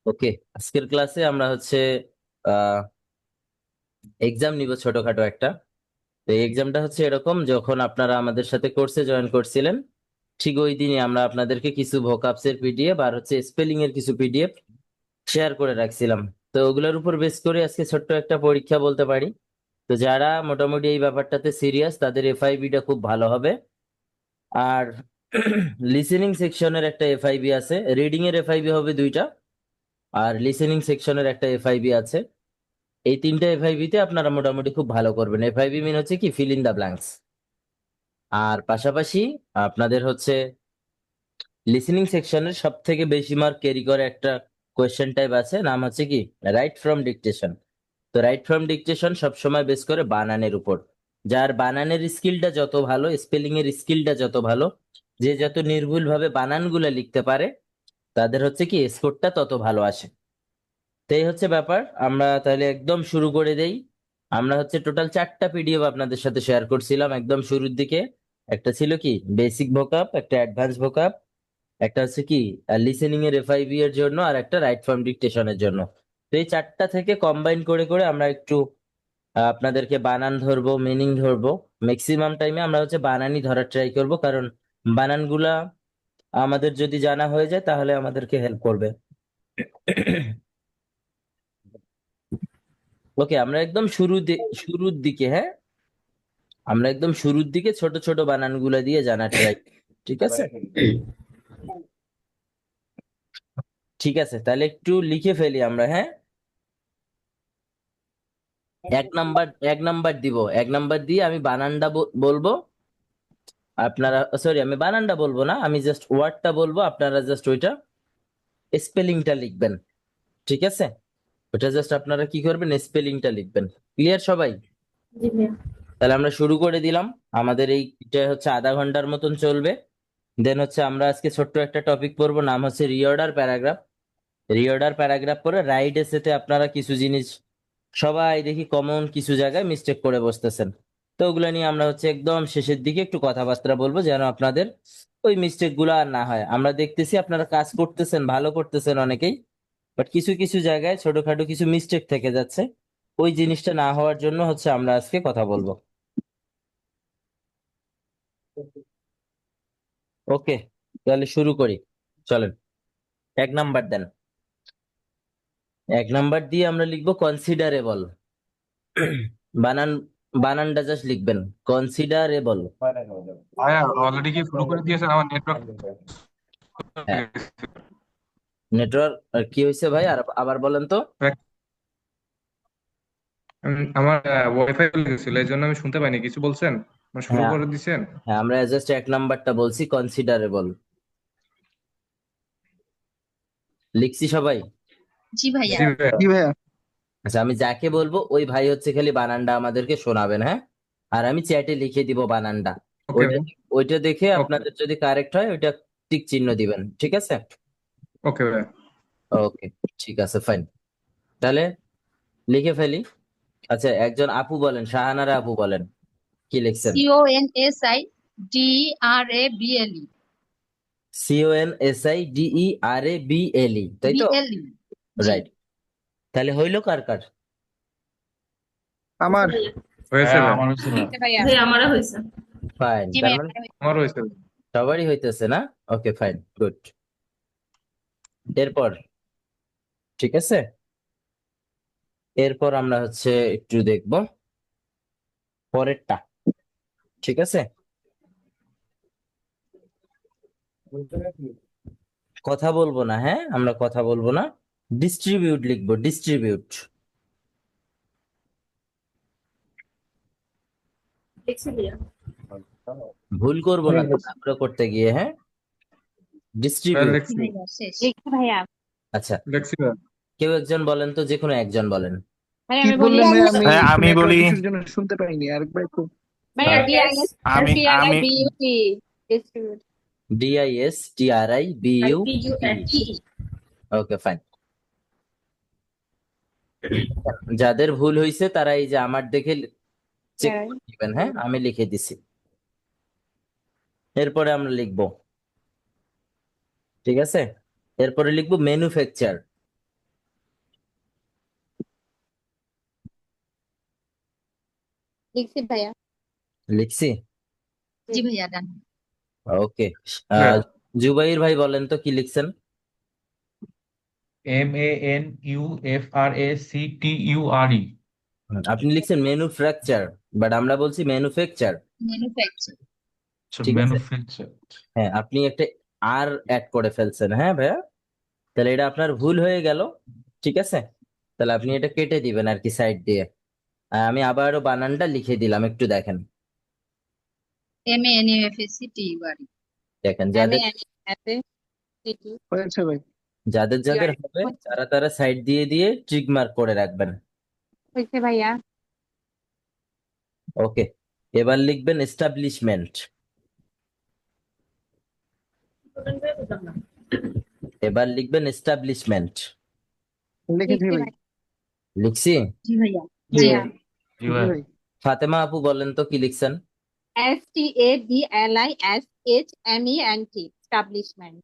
ওকে, আজকের ক্লাসে আমরা হচ্ছে আহ এক্সাম নিব ছোটখাটো একটা। তো এই এক্সামটা হচ্ছে এরকম, যখন আপনারা আমাদের সাথে কোর্সে জয়েন করছিলেন ঠিক ওই দিনই আমরা আপনাদেরকে কিছু ভোকাবস এর পিডিএফ আর হচ্ছে স্পেলিং এর কিছু পিডিএফ শেয়ার করে রাখছিলাম। তো ওগুলোর উপর বেস করে আজকে ছোট্ট একটা পরীক্ষা বলতে পারি। তো যারা মোটামুটি এই ব্যাপারটাতে সিরিয়াস তাদের এফআইবিটা খুব ভালো হবে। আর লিসেনিং সেকশনের একটা এফআইবি আছে, রিডিং এর এফআইবি হবে দুইটা, আর লিসেনিং সেকশনের একটা এফআইবি আছে। এই তিনটা এফআইবি তে আপনারা মোটামুটি খুব ভালো করবেন। এফআইবি মিন হচ্ছে কি, ফিল ইন দা ব্ল্যাঙ্কস। আর পাশাপাশি আপনাদের হচ্ছে লিসেনিং সেকশনের সব থেকে বেশি মার্ক ক্যারি করে একটা কোয়েশ্চেন টাইপ আছে, নাম হচ্ছে কি রাইট ফ্রম ডিকটেশন। তো রাইট ফ্রম ডিকটেশন সবসময় বেস করে বানানের উপর। যার বানানের স্কিলটা যত ভালো, স্পেলিং এর স্কিলটা যত ভালো, যে যত নির্ভুল ভাবে বানানগুলো লিখতে পারে, তাদের হচ্ছে কি স্কোরটা তত ভালো আসে। তো এই হচ্ছে ব্যাপার। আমরা তাহলে একদম শুরু করে দেই। আমরা হচ্ছে টোটাল 4টা পিডিএফ আপনাদের সাথে শেয়ার করছিলাম একদম শুরুর দিকে। একটা ছিল কি বেসিক ভোকাব, একটা অ্যাডভান্স ভোকাব, একটা হচ্ছে কি লিসেনিং এর এফআইবি এর জন্য, আর একটা রাইট ফ্রম ডিকটেশনের জন্য। তো এই 4টা থেকে কম্বাইন করে করে আমরা একটু আপনাদেরকে বানান ধরবো, মিনিং ধরবো। ম্যাক্সিমাম টাইমে আমরা হচ্ছে বানানই ধরার ট্রাই করব, কারণ বানানগুলা আমাদের যদি জানা হয়ে যায় তাহলে আমাদেরকে হেল্প করবে। ওকে, আমরা একদম শুরুর দিকে, হ্যাঁ, আমরা একদম শুরুর দিকে ছোট ছোট বানানগুলো দিয়ে জানার ট্রাই। ঠিক আছে, ঠিক আছে, তাহলে একটু লিখে ফেলি আমরা, হ্যাঁ। এক নাম্বার দিব, এক নাম্বার দিয়ে আমি বানানটা বলবো। আপনারা, সরি, আমি বানানটা বলবো না, আমি জাস্ট ওয়ার্ডটা বলবো, আপনারা জাস্ট ওইটা স্পেলিংটা লিখবেন। ঠিক আছে, ওটা জাস্ট আপনারা কি করবেন, স্পেলিংটা লিখবেন। ক্লিয়ার সবাই? জি ভাইয়া। তাহলে আমরা শুরু করে দিলাম। আমাদের এইটা হচ্ছে আধা ঘন্টার মতন চলবে। দেন হচ্ছে আমরা আজকে ছোট্ট একটা টপিক পড়বো, নাম হচ্ছে রিঅর্ডার প্যারাগ্রাফ। রিঅর্ডার প্যারাগ্রাফ পরে রাইট এসেতে আপনারা কিছু জিনিস সবাই দেখি কমন কিছু জায়গায় মিস্টেক করে বসতেছেন। তো ওগুলো নিয়ে আমরা হচ্ছে একদম শেষের দিকে একটু কথাবার্তা বলবো, যেন আপনাদের ওই মিস্টেক গুলো আর না হয়। আমরা দেখতেছি আপনারা কাজ করতেছেন, ভালো করতেছেন অনেকেই, বাট কিছু কিছু জায়গায় ছোটখাটো কিছু মিস্টেক থেকে যাচ্ছে। ওই জিনিসটা না হওয়ার জন্য হচ্ছে আমরা আজকে কথা বলবো। ওকে, তাহলে শুরু করি, চলেন। এক নাম্বার দেন। এক নাম্বার দিয়ে আমরা লিখবো কনসিডারেবল। বানান, বানানটা জাস্ট লিখবেন, কনসিডারেবল। ভাইয়া অলরেডি কি শুরু করে দিয়েছেন? আমার নেটওয়ার্ক হ্যাঁ, নেটওয়ার্ক কি হয়েছে ভাই, আর আবার বলেন তো। আমার ওয়াইফাই গেছিল, এই জন্য আমি শুনতে পাইনি। কিছু বলছেন? মানে শুরু হ্যাঁ, করে দিয়েছেন? হ্যাঁ, আমরা জাস্ট এক নাম্বারটা বলছি, কনসিডারেবল। লিখছি সবাই? জি ভাইয়া। জি ভাইয়া। জি ভাইয়া। আচ্ছা, আমি যাকে বলবো ওই ভাই হচ্ছে খালি বানানটা আমাদেরকে শোনাবেন, হ্যাঁ। আর আমি চ্যাটে লিখে দিব বানানটা। ওকে ওইটা ভাই। ওইটা দেখে ওকে। আপনাদের যদি কারেক্ট হয় ওইটা টিক চিহ্ন দিবেন, ঠিক আছে। ওকে ভাইয়া। ওকে, ঠিক আছে, ফাইন। তাহলে লিখে ফেলি। আচ্ছা, একজন আপু বলেন, শাহানারা আপু বলেন কি লিখছেন। CONSIDRABLE। CONSIDERABLE, তাই তো? বিএলই। জি। রাইট। তাহলে হইলো কার কার? আমার হয়েছে ভাই। আমার হচ্ছে না। হয়েছে ভাইয়া। ভাই আমারও হয়েছে। ফাইন, জি তার ভাইয়া, মানে আমারও হয়েছে। আমার হয়েছে ভাই। সবারই হইতেছে না? ওকে, ফাইন, গুড। এরপর, ঠিক আছে, এরপর আমরা হচ্ছে একটু দেখবো পরেরটা। ঠিক আছে, কথা বলবো না, হ্যাঁ, আমরা কথা বলবো না। ডিস্ট্রিবিউট লিখবো, ডিস্ট্রিবিউট। দেখছি ভাইয়া। ভুল করবো আমি না লিখছি। তারপরে করতে গিয়ে, হ্যাঁ। ভাইয়া ডিস্ট্রিবিউট। জি লিখছি। ভাইয়া, শেষ। লিখছি ভাইয়া। আচ্ছা, লিখছি ভাইয়া। কেউ একজন বলেন তো, যে কোনো একজন বলেন। ভাইয়া কি আমি বলি। বললেন ভাই? আমি হ্যাঁ একটু আমি বলি। নেটওয়ার্ক ইস্যুর জন্য শুনতে পাইনি, আরেকবার একটু। ভাইয়া আমি আমি DISTRIBUT। ডিস্ট্রিবিউট। DISTRIBUT। RBUT। ওকে, ফাইন। যাদের ভুল হয়েছে তারা এই যে আমার দেখে চেক করে দিবেন, হ্যাঁ, আমি লিখে দিছি। এরপরে আমরা লিখবো, ঠিক আছে, এরপরে লিখবো ম্যানুফ্যাকচার। লিখছি ভাইয়া। লিখছি। জি ভাইয়া ডান। ওকে, হ্যাঁ, জুবাইর ভাই বলেন তো কি লিখছেন? MANUFRACTURE। আপনি লিখছেন ম্যানুফ্যাকচার, বাট আমরা বলছি ম্যানুফ্যাকচার। ম্যানুফ্যাকচার। আচ্ছা, ঠিক আছে, ম্যানুফ্যাকচার। হ্যাঁ আপনি একটা আর অ্যাড করে ফেলছেন, হ্যাঁ ভাইয়া, তাহলে এটা আপনার ভুল হয়ে গেল। ঠিক আছে, তাহলে আপনি এটা কেটে দিবেন আর কি সাইড দিয়ে। আমি আবারও বানানটা লিখে দিলাম, একটু দেখেন। MANUFACTURE। দেখেন এম এ যাদের N F A C T হয়েছে ভাই। যাদের ইউ যাদের আর হবে তারা তারা সাইড দিয়ে দিয়ে ট্রিক মার্ক করে রাখবেন। হয়েছে ভাইয়া। ওকে, এবার লিখবেন এস্টাবলিশমেন্ট। এবার লিখবেন এস্টাবলিশমেন্ট। লিখেছি লিখছি ভাই। ভাই। লিখছি। জি ভাইয়া। জি জি। ভাইয়া। ভাই। জি জি ভাই। ভাই। ফাতেমা আপু বলেন তো কি লিখছেন? STABLISHMENT establishment.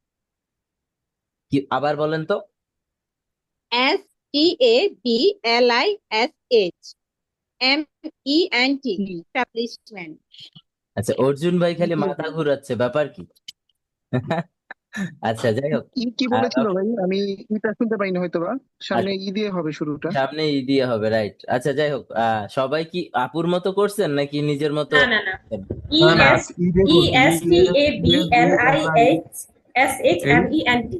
কি আবার বলেন তো? STABLISHMENT establishment. আচ্ছা, অর্জুন ভাই খালি লিখেছি মাথা ভাই। ঘুরাচ্ছে, ব্যাপার কি? আচ্ছা যাই হোক, ই কি আহ, বলেছিল ভাই? আমি ইটা শুনতে পাইনি হয়তো বা। সামনে আচ্ছা, ই দিয়ে হবে শুরুটা। সামনে ই দিয়ে হবে, রাইট। আচ্ছা যাই হোক, সবাই কি আপুর মতো করছেন নাকি নিজের মতো? না না না। ই না না, এস ই দিয়ে ই করছি, S T A B L I ESTABLISH। H S H এই M E N T.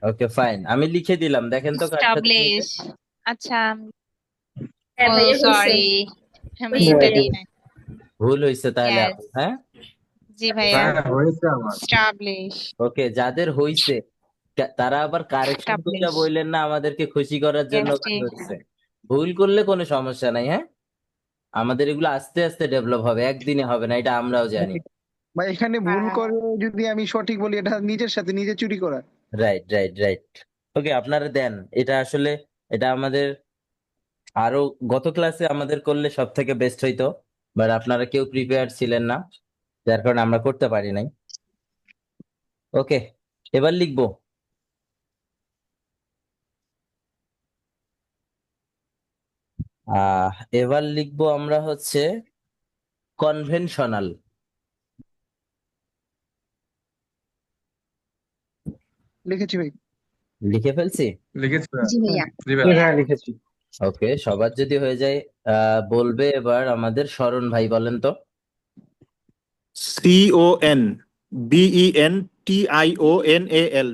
Okay fine, আমি লিখে দিলাম, দেখেন তো কার সাথে মিলে। স্টাবলিশ। আচ্ছা, হ্যাঁ ও ভাইয়া হয়েছে। সরি, আমি হয়েছে এটা ভাইয়া। দিই না। ভুল হয়েছে তাহলে ইয়েস, আপু, হ্যাঁ। জি ভাইয়া। হ্যাঁ হয়েছে আমার। স্টাবলিশ। ওকে, যাদের হইছে তারা আবার কারেকশন কইরা স্টাবলিশ। বললেন না আমাদেরকে খুশি করার জন্য এসটি। ভুল হয়েছে। ভুল করলে কোনো সমস্যা নাই, হ্যাঁ, আমাদের এগুলো আস্তে আস্তে ডেভেলপ হবে, একদিনে হবে না, এটা আমরাও জানি। ভাই এখানে ভুল করে যদি আমি সঠিক বলি, এটা নিজের সাথে নিজে চুরি করা। Right right right. ওকে, আপনারা দেন, এটা আসলে এটা আমাদের আরো গত ক্লাসে আমাদের করলে সব থেকে বেস্ট হইতো, বাট আপনারা কেউ প্রিপেয়ার ছিলেন না, যার কারণে আমরা করতে পারি নাই। ওকে, এবার লিখবো আহ এবার লিখবো আমরা হচ্ছে কনভেনশনাল। লিখেছি ভাই। লিখে ফেলছি। লিখেছি ভাই। জি ভাইয়া। জি ভাই। হ্যাঁ লিখেছি। ওকে, সবার যদি হয়ে যায় বলবে এবার আমাদের শরণ ভাই, বলেন তো। CONBENTIONAL।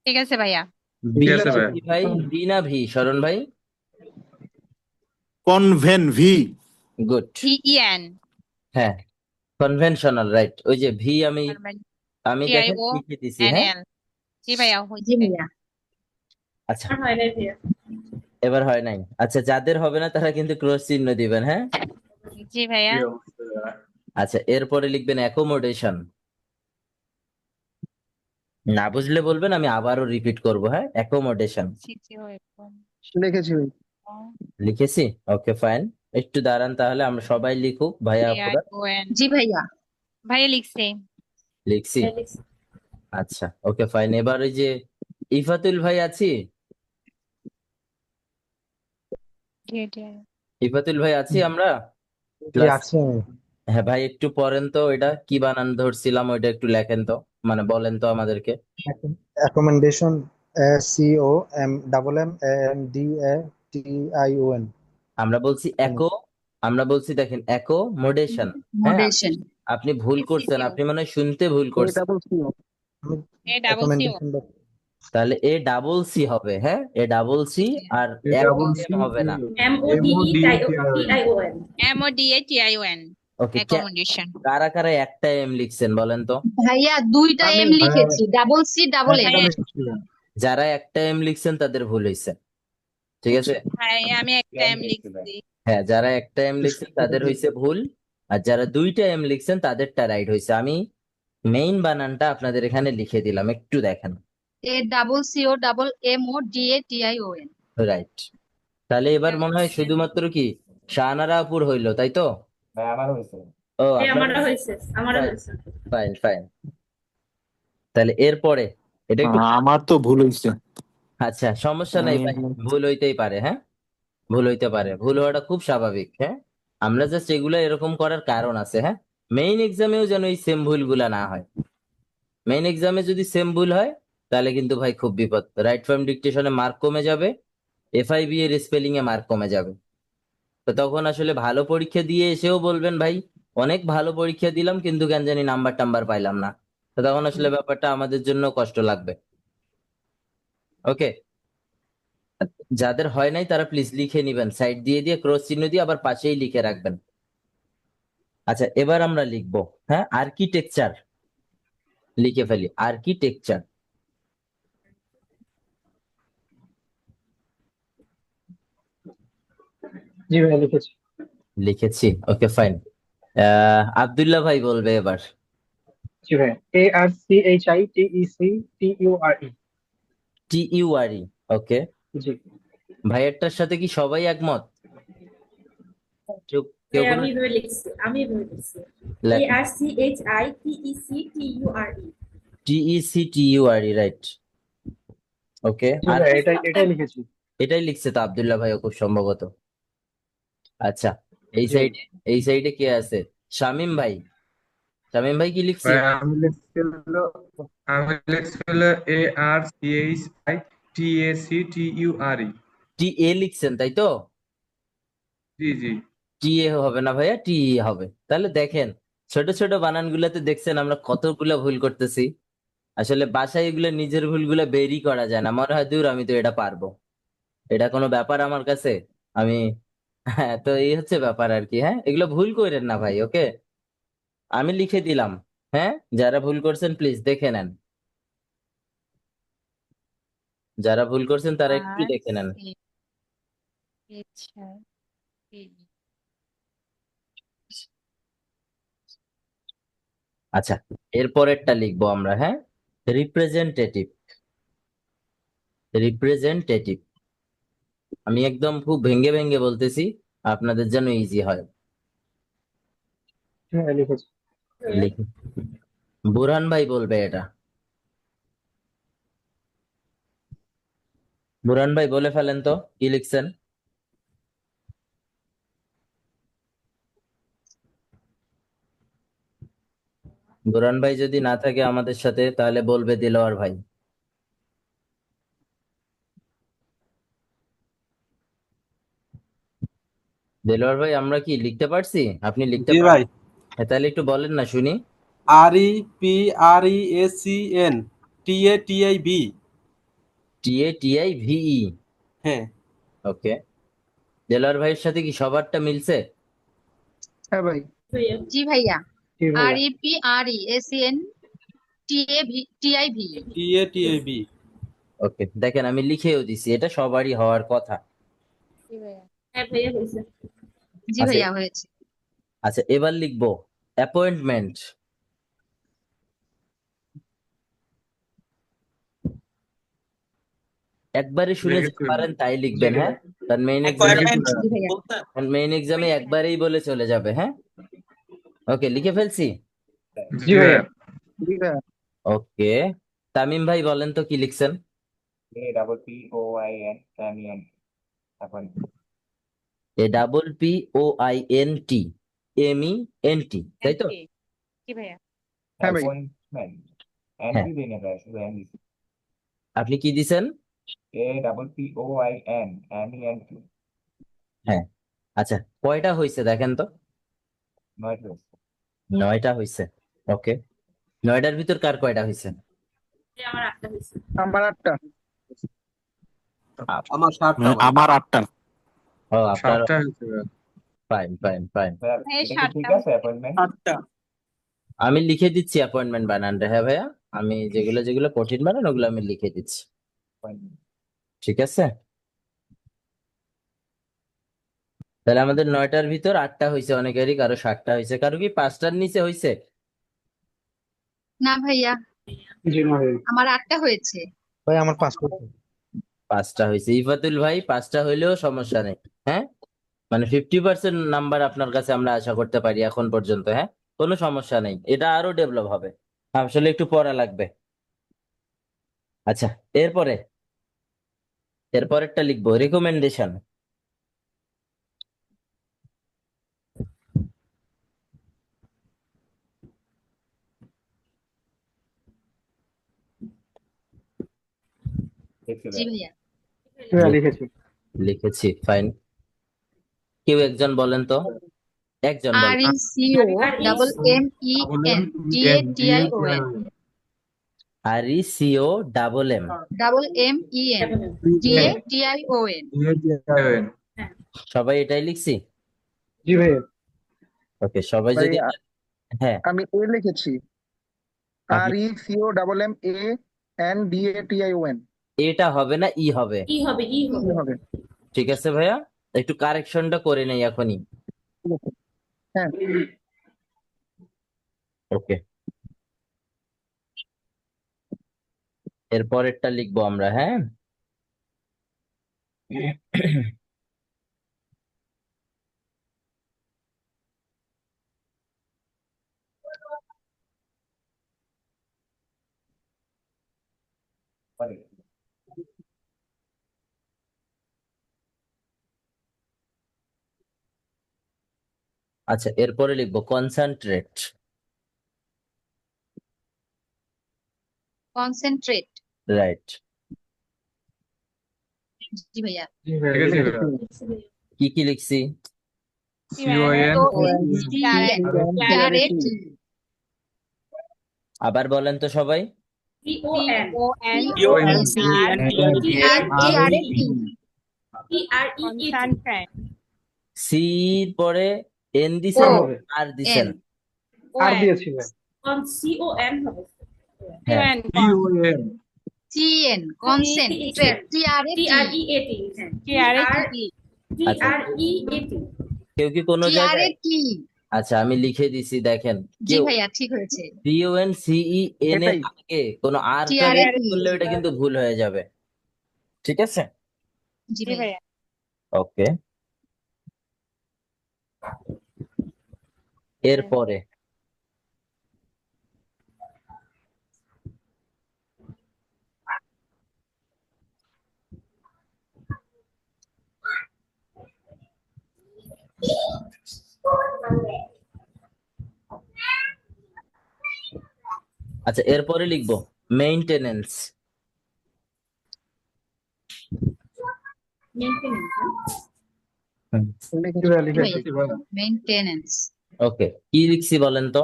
ঠিক আছে ভাইয়া। বি ঠিক ঠিক আছে না আছে ভাই। ভি ভাই, বি না ভি শরণ ভাই? কনভেন ভি। Good, VEN। হ্যাঁ কনভেনশনাল, রাইট। ওই যে ভি আমি আমি দেখেন TIO লিখে দিছি, হ্যাঁ। NL। জি ভাইয়া জি হয়েছে। ভাইয়া। আচ্ছা, আর হয় নাই ভাইয়া। এবার হয় নাই। আচ্ছা, যাদের হবে না তারা কিন্তু ক্রস চিহ্ন দিবেন, হ্যাঁ। জি ভাইয়া। কি অবস্থা? আচ্ছা, এরপরে লিখবেন অ্যাকোমোডেশন। না বুঝলে বলবেন, আমি আবারও রিপিট করব, হ্যাঁ, অ্যাকোমোডেশন। CTO লিখেছি ভাই। লিখেছি। ওকে ফাইন, একটু দাঁড়ান তাহলে, আমরা সবাই লিখুক, ভাইয়া আপুরা। TION। জি ভাইয়া। ভাইয়া লিখছে। লিখছি। হ্যাঁ, লিখছি। আচ্ছা ওকে ফাইন, এবার ওই যে ইফাতুল ভাই আছি, TIO। ইফাতুল ভাই আছি আমরা জি ক্লাস। আছি আমি। হ্যাঁ ভাই, একটু পড়েন তো, এটা কি বানান ধরছিলাম ওইটা একটু লেখেন তো, মানে বলেন তো আমাদেরকে। Accommodation, COMMANDATION। আমরা বলছি একো, আমরা বলছি দেখেন অ্যাকোমোডেশন। হ্যাঁ, মডেশন। আপনি ভুল করছেন, CTO আপনি মনে হয় শুনতে ভুল এ করছেন। Double C. আমি ACCO। অ্যাকোমোডেশন। তাহলে এ ডাবল সি হবে, হ্যাঁ, এ ডাবল সি, আর এ ডাবল এম সি হবে না। MODETION। MODATION। Okay, accommodation. কারা কারা একটা এম লিখছেন বলেন তো? ভাইয়া দুইটা আমি এম লিখেছি, ডাবল সি ডাবল এম। ভাইয়া, যারা একটা এম লিখছেন তাদের ভুল হয়েছে, ঠিক আছে। ভাইয়া আমি একটা M লিখছি। হ্যাঁ, যারা একটা এম লিখছেন তাদের হয়েছে ভুল, আর যারা দুইটা এম লিখছেন তাদেরটা রাইট হয়েছে। আমি মেইন বানানটা আপনাদের এখানে লিখে দিলাম, একটু দেখেন। ACCO রাইট, তাহলে এবার মনে হয় শুধুমাত্র কি শাহানারাপুর হইলো, তাই তো? ও হ্যাঁ আপনার আমারও হয়েছে, আমারও হয়েছে। ফাইন ফাইন, তাহলে এরপরে এটা একটু আমার তো ভুল হয়েছে। আচ্ছা সমস্যা নাই ভাই, ভুল হইতেই পারে, হ্যাঁ, ভুল হইতে পারে, ভুল হওয়াটা খুব স্বাভাবিক, হ্যাঁ। আমরা জাস্ট এগুলো এরকম করার কারণ আছে, হ্যাঁ। মেইন এক্সামেও যেন এই সেম ভুলগুলা না হয়। মেইন এক্সামে যদি সেম ভুল হয় তাহলে কিন্তু ভাই খুব বিপদ। রাইট ফর্ম ডিকটেশনে মার্ক কমে যাবে, এফআইবি এর স্পেলিং এ মার্ক কমে যাবে। তো তখন আসলে ভালো পরীক্ষা দিয়ে এসেও বলবেন ভাই অনেক ভালো পরীক্ষা দিলাম কিন্তু কেন জানি নাম্বার টাম্বার পাইলাম না। তো তখন আসলে ব্যাপারটা আমাদের জন্য কষ্ট লাগবে। ওকে, যাদের হয় নাই তারা প্লিজ লিখে নিবেন, সাইড দিয়ে দিয়ে ক্রস চিহ্ন দিয়ে আবার পাশেই লিখে রাখবেন। আচ্ছা, এবার আমরা লিখবো, হ্যাঁ, আর্কিটেকচার। লিখে ফেলি আর্কিটেকচার। জি ভাইয়া লিখেছি। লিখেছি, ওকে ফাইন। আব্দুল্লাহ ভাই বলবে এবার। জি ভাইয়া ARCHITECTURE। টিইউআরই, ওকে। জি ভাইয়েরটার সাথে কি সবাই একমত? কেউ কেউ কোনো আমি এভাবে লিখছি, লেখেন? ARCHITECTURE। টিইসিটিইউআরই, রাইট। ওকে, জি আর ভাইয়া এটাই লিখেছি। এটাই লিখছে তো আব্দুল্লাহ ভাইও খুব সম্ভবত। আচ্ছা, এই জি সাইডে এই সাইডে কে আছে? শামিম ভাই। শামিম ভাই কি লিখছি? ভাই আমি লিখছিল ARCHITACTURE। টি এ লিখছেন তাই তো? জি জি। টি এ হবে না ভাইয়া, টি ই হবে। তাহলে দেখেন, ছোট ছোট বানানগুলোতে দেখছেন আমরা কতগুলো ভুল করতেছি। আসলে বাসায় এগুলো নিজের ভুলগুলো বেরই করা যায় না, মনে হয় দূর আমি তো এটা পারবো, এটা কোনো ব্যাপার আমার কাছে, আমি হ্যাঁ। তো এই হচ্ছে ব্যাপার আর কি, হ্যাঁ। এগুলো ভুল করেন না ভাই, ওকে। আমি লিখে দিলাম, হ্যাঁ। যারা ভুল করছেন প্লিজ দেখে নেন, যারা ভুল করছেন তারা একটু আর দেখে নেন। সি এইচ আই টি আচ্ছা, এরপরেরটা লিখবো আমরা, হ্যাঁ। রিপ্রেজেন্টেটিভ। রিপ্রেজেন্টেটিভ আমি একদম খুব ভেঙে ভেঙে বলতেছি, আপনাদের যেন ইজি হয়। জি ভাইয়া লিখেছি। লিখি, বুরহান ভাই বলবে এটা। বুরহান ভাই বলে ফেলেন তো কি লিখছেন। বুরহান ভাই যদি না থাকে আমাদের সাথে তাহলে বলবে দিলওয়ার ভাই। দিলওয়ার ভাই আমরা কি লিখতে পারছি? আপনি লিখতে জি ভাই, পারছেন? হ্যাঁ, তাহলে একটু বলেন না শুনি। REPRESCN TATIB। TATIVE, হ্যাঁ ওকে। দিলওয়ার ভাইয়ের সাথে কি সবারটা মিলছে? হ্যাঁ ভাই। জি ভাইয়া জি ভাইয়া REPRESCNTATIV। TATIB। ওকে, দেখেন আমি লিখেও দিছি, এটা সবারই হওয়ার কথা। জি ভাইয়া। হ্যাঁ ভাইয়া হয়েছে। জি আচ্ছা, ভাইয়া হয়েছে। আচ্ছা এবার লিখবো অ্যাপয়েন্টমেন্ট। একবারে শুনে যা লিখেছি। পারেন তাই লিখবেন, হ্যাঁ। কারণ মেইন জি ভাইয়া। এক্সামে একবারেই বলে চলে যাবে, হ্যাঁ। ওকে, লিখে ফেলছি। জি জি ভাইয়া। ভাইয়া। জি ভাইয়া। ওকে, তামিম ভাই বলেন তো কি লিখছেন। APPOINT MENT, তাই তো? এনটি জি ভাইয়া। হ্যাঁ ভাই। হ্যাঁ, আপনি কি দিছেন? হ্যাঁ, আচ্ছা কয়টা হয়েছে দেখেন তো। 9টা হয়েছে, ওকে। 9টার ভিতর কার কয়টা হয়েছে? আমার 8টা হয়েছে। নাম্বার 8টা। আমার 7টা ভাই। আমার 8টা। ও, আপনার 7টা হয়েছে ভাইয়া। Fine fine fine. ভাইয়া 7টা হচ্ছে। 8টা। আমি লিখে দিচ্ছি অ্যাপয়েন্টমেন্ট বানানটা, হ্যাঁ ভাইয়া। আমি যেগুলো যেগুলো কঠিন বানান ওগুলো আমি লিখে দিচ্ছি, ঠিক আছে। তাহলে আমাদের 9টার ভিতর 8টা হয়েছে অনেকেরই, কারো 7টা হয়েছে, কারো কি 5টার নিচে হয়েছে? না ভাইয়া, জি না ভাই। আমার 8টা হয়েছে। ভাই আমার 5টা। 5টা হয়েছে। ইফাতুল ভাই 5টা হইলেও সমস্যা নেই, হ্যাঁ। মানে 50% নাম্বার আপনার কাছে আমরা আশা করতে পারি এখন পর্যন্ত, হ্যাঁ। কোনো সমস্যা নেই, এটা আরো ডেভেলপ হবে, আসলে একটু পড়া লাগবে। আচ্ছা, এরপরে এরপরেরটা লিখবো রিকমেন্ডেশন। জি ভাইয়া ভাইয়া লিখেছি। লিখেছি, ফাইন। কেউ একজন বলেন তো, একজন বলেন। RECO double MEN DATION RECO double M. Double MEN DATION সবাই এটাই লিখছি? জি ভাইয়া। ওকে, সবাই ভাই যদি, হ্যাঁ, আমি এ লিখেছি, আপনি RECOMMANDATION এটা হবে না, ই হবে। ই হবে, ই কি হবে। হবে? ঠিক আছে ভাইয়া, একটু কারেকশনটা করে নেই এখনই। হ্যাঁ, ওকে, এর পরেরটা লিখবো আমরা, হ্যাঁ। আচ্ছা, এরপরে লিখবো কনসেন্ট্রেট। Concentrate right. জি ভাইয়া জি ভাইয়া ঠিক আছে লিখেছি। কি কি লিখছি? CON আবার বলেন তো সবাই। CON concentrate. সি পরে এন দিছেন, ও আর দিছেন। আর দিয়েছি ভাই। CON হবে। হ্যাঁ, CN কনসেন্ট্রেট কেউ কি কোনো জায়গায়, TRAT আচ্ছা আমি লিখে দিছি, দেখেন জি কেউ ভাইয়া ঠিক হয়েছে CONCEN এর এটাই। আগে কোনো আর TRAT করলে এটা কিন্তু ভুল হয়ে যাবে। ঠিক আছে, জি ভাইয়া ওকে। এরপরে আচ্ছা, এরপরে লিখবো মেইনটেনেন্স। জি ভাইয়া লিখেছি। মেইনটেনেন্স ওকে, কি লিখছি বলেন তো?